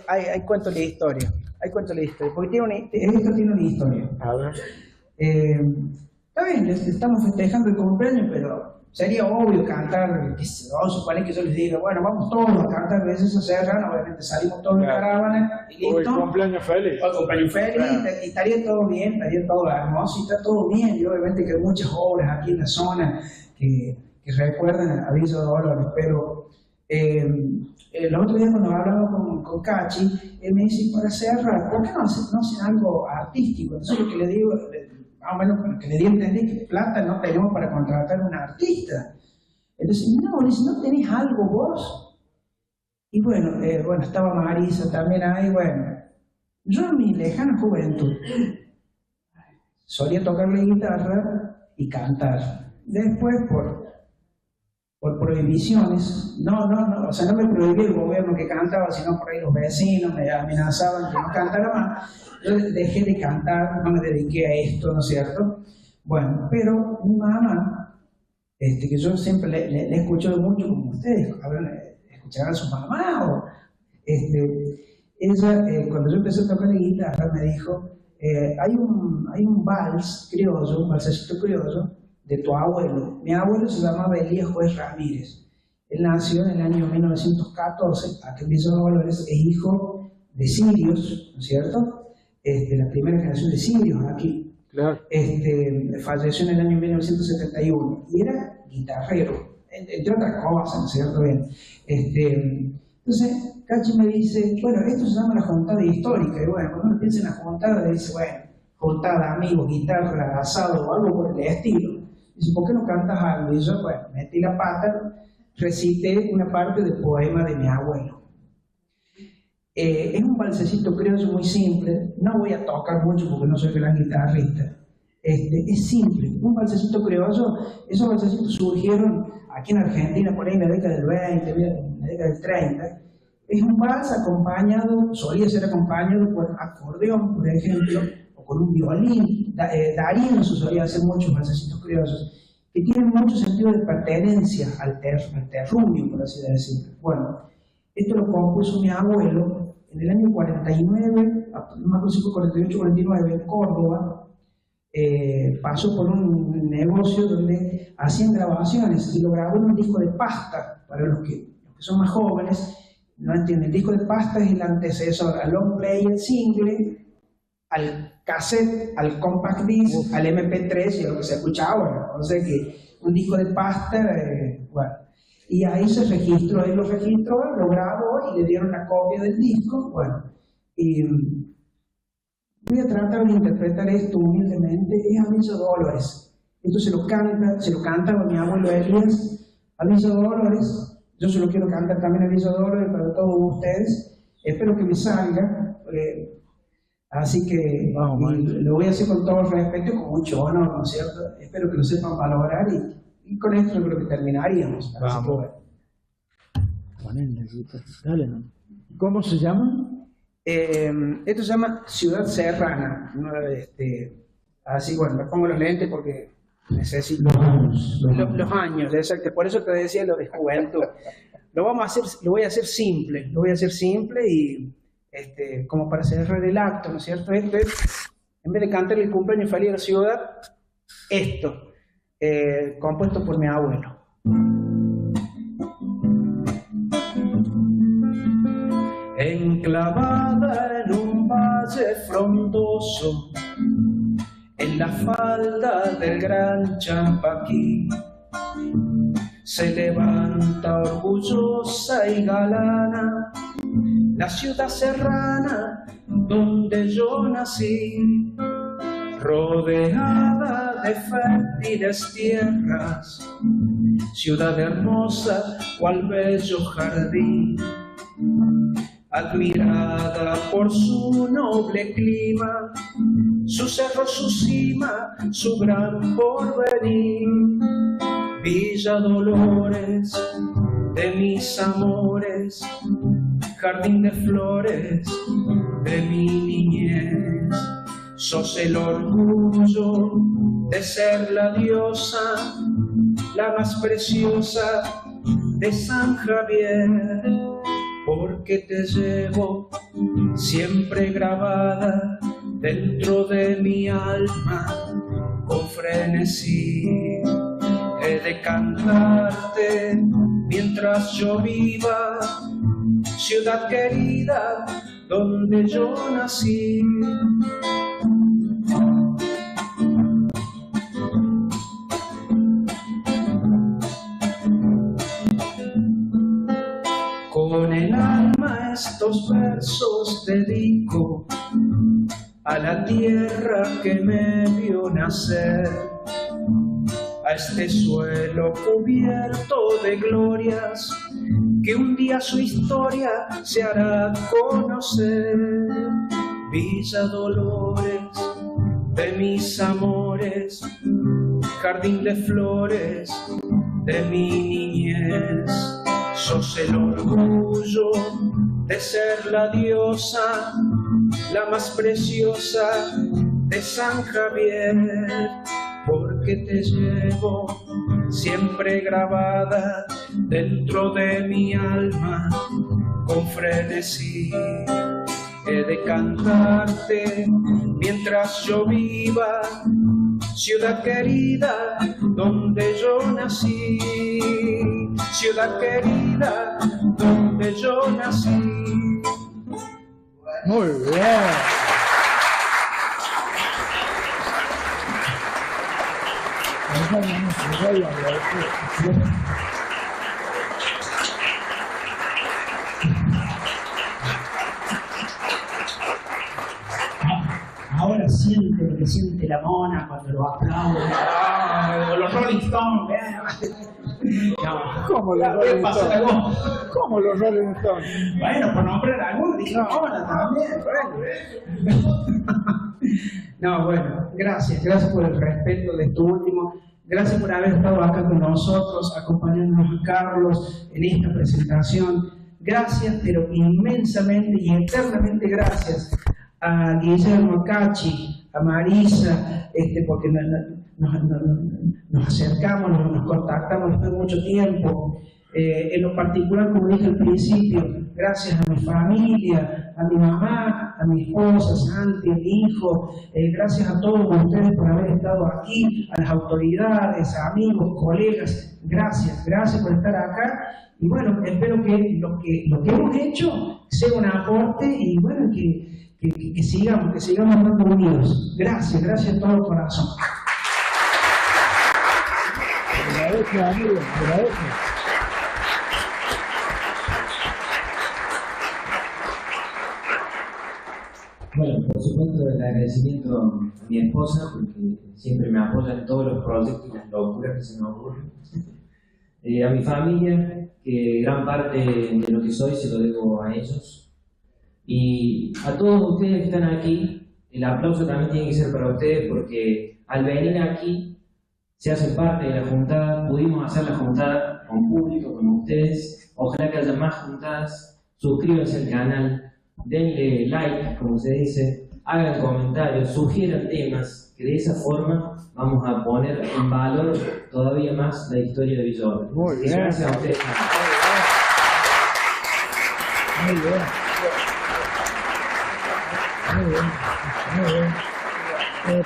Hay cuento la historia, porque esto tiene una historia. A ver. Está bien, estamos festejando el cumpleaños, pero sería obvio cantar, vamos a suponer que yo les diga, bueno, vamos todos a cantar Belleza Serrana, obviamente salimos todos en caravana y listo. Hoy cumpleaños feliz. Cumpleaños feliz, claro. Y estaría todo bien, estaría todo hermoso y está todo bien, y obviamente que hay muchas obras aquí en la zona que recuerdan a Villa Dolores, pero el otro día cuando hablaba con Cachi, él me dice, para cerrar, ¿por qué no hacen algo artístico? Entonces lo que le digo, más o menos que le di a entender que plata no tenemos para contratar a un artista. Entonces, no tenés algo vos. Y bueno, estaba Marisa también ahí, bueno, Yo en mi lejana juventud solía tocar la guitarra y cantar. Después, por prohibiciones, o sea, no me prohibía el gobierno que cantaba, sino por ahí los vecinos me amenazaban que no cantara más. Yo dejé de cantar, no me dediqué a esto, ¿no es cierto? Bueno, pero mi mamá, que yo siempre le he escuchado mucho, como ustedes, escucharán a su mamá, o ella, cuando yo empecé a tocar la guitarra, me dijo, hay un vals criollo, un valsecito criollo, de tu abuelo. Mi abuelo se llamaba Elías Juez Ramírez. Él nació en el año 1914, aquí en Villa Dolores, es hijo de sirios, ¿no es cierto? La primera generación de sirios aquí. Claro. Falleció en el año 1971 y era guitarrero, entre otras cosas, ¿no es cierto? Bien. Entonces, Cachi me dice, bueno, esto se llama la juntada histórica, y bueno, cuando uno piensa en la juntada, le dice, bueno, juntada, amigos, guitarra, asado o algo por el estilo. Dice, ¿por qué no cantas algo? Y yo, bueno, metí la pata, recité una parte del poema de mi abuelo. Es un valsecito criollo muy simple, no voy a tocar mucho porque no soy gran guitarrista. Es simple, un valsecito criollo. Esos valsecitos surgieron aquí en Argentina por ahí en la década del 20, en la década del 30. Es un vals acompañado, solía ser acompañado por acordeón, por ejemplo, o con un violín. Darío se solía hacer muchos valsecitos criollos que tienen mucho sentido de pertenencia al terruño, por así decirlo. Bueno, esto lo compuso mi abuelo en el año 49, más o menos 48, 49, en Córdoba. Pasó por un negocio donde hacían grabaciones y lo grabó en un disco de pasta. Para los que son más jóvenes, no entienden, el disco de pasta es el antecesor al long play, el single, al cassette, al compact disc, al MP3 y a lo que se escucha ahora. O sea que un disco de pasta, bueno. Y ahí se registró, él lo registró, lo grabó y le dieron una copia del disco. Bueno, y voy a tratar de interpretar esto humildemente. Es a Villa Dolores. Esto se lo canta mi abuelo Elías a Villa Dolores. Yo se lo quiero cantar también a Villa Dolores para todos ustedes. Espero que me salga. Así que lo voy a hacer con todo respeto y con mucho honor, ¿no es cierto? Espero que lo sepan valorar y con esto yo creo que terminaríamos. Dale, ¿no? ¿Cómo se llama? Esto se llama Ciudad Serrana. Así, bueno, me pongo los lentes porque necesito los años, exacto. Por eso te decía lo de juventud. Lo voy a hacer simple, y como para cerrar el acto, ¿no es cierto? En vez de cantar el cumpleaños feliz de la ciudad, compuesto por mi abuelo. Enclavada en un valle frondoso, en la falda del gran Champaquí, se levanta orgullosa y galana la ciudad serrana donde yo nací, rodeada de fértiles tierras, ciudad hermosa cual bello jardín, admirada por su noble clima, su cerro, su cima, su gran porvenir. Villa Dolores de mis amores, jardín de flores de mi niñez, sos el orgullo de ser la diosa, la más preciosa de San Javier, porque te llevo siempre grabada dentro de mi alma con frenesí. He de cantarte mientras yo viva, ciudad querida donde yo nací. Con el alma estos versos dedico a la tierra que me vio nacer, a este suelo cubierto de glorias, que un día su historia se hará conocer. Villa Dolores de mis amores, jardín de flores de mi niñez. Sos el orgullo de ser la diosa, la más preciosa de San Javier, porque te llevo siempre grabada dentro de mi alma con frenesí. He de cantarte mientras yo viva, ciudad querida donde yo nací, ciudad querida donde yo nací. Muy bien. Ahora siente lo que siente la mona cuando lo aplauden. O los Rolling Stones. No. ¿Cómo los Rolling Stones? ¿Cómo los Rolling Stones? Bueno, por nombrar alguno, dije mona también. Bueno. No, bueno, gracias por el respeto de esto último. Gracias por haber estado acá con nosotros, acompañándonos a Carlos en esta presentación. Gracias, pero inmensamente y eternamente gracias a Guillermo Cachi, a Marisa, porque nos acercamos, nos contactamos después de mucho tiempo. En lo particular, como dije al principio, gracias a mi familia, a mi mamá, a mi esposa, Santi, a mi hijo, gracias a todos ustedes por haber estado aquí, a las autoridades, a amigos, colegas, gracias por estar acá. Y bueno, espero que lo que hemos hecho sea un aporte y bueno, que sigamos andando unidos. Gracias de todo corazón. Agradezco, amigo, agradezco. Bueno, por supuesto el agradecimiento a mi esposa, porque siempre me apoya en todos los proyectos y las locuras que se me ocurren. A mi familia, que gran parte de lo que soy se lo debo a ellos. Y a todos ustedes que están aquí, el aplauso también tiene que ser para ustedes, porque al venir aquí se hacen parte de la juntada, pudimos hacer la juntada con público, con ustedes. Ojalá que haya más juntadas, suscríbanse al canal. Denle like, como se dice, hagan comentarios, sugieran temas, que de esa forma vamos a poner en valor todavía más la historia de Villa Dolores. Muy bien. Gracias a ustedes. Muy bien. Muy bien. Muy bien.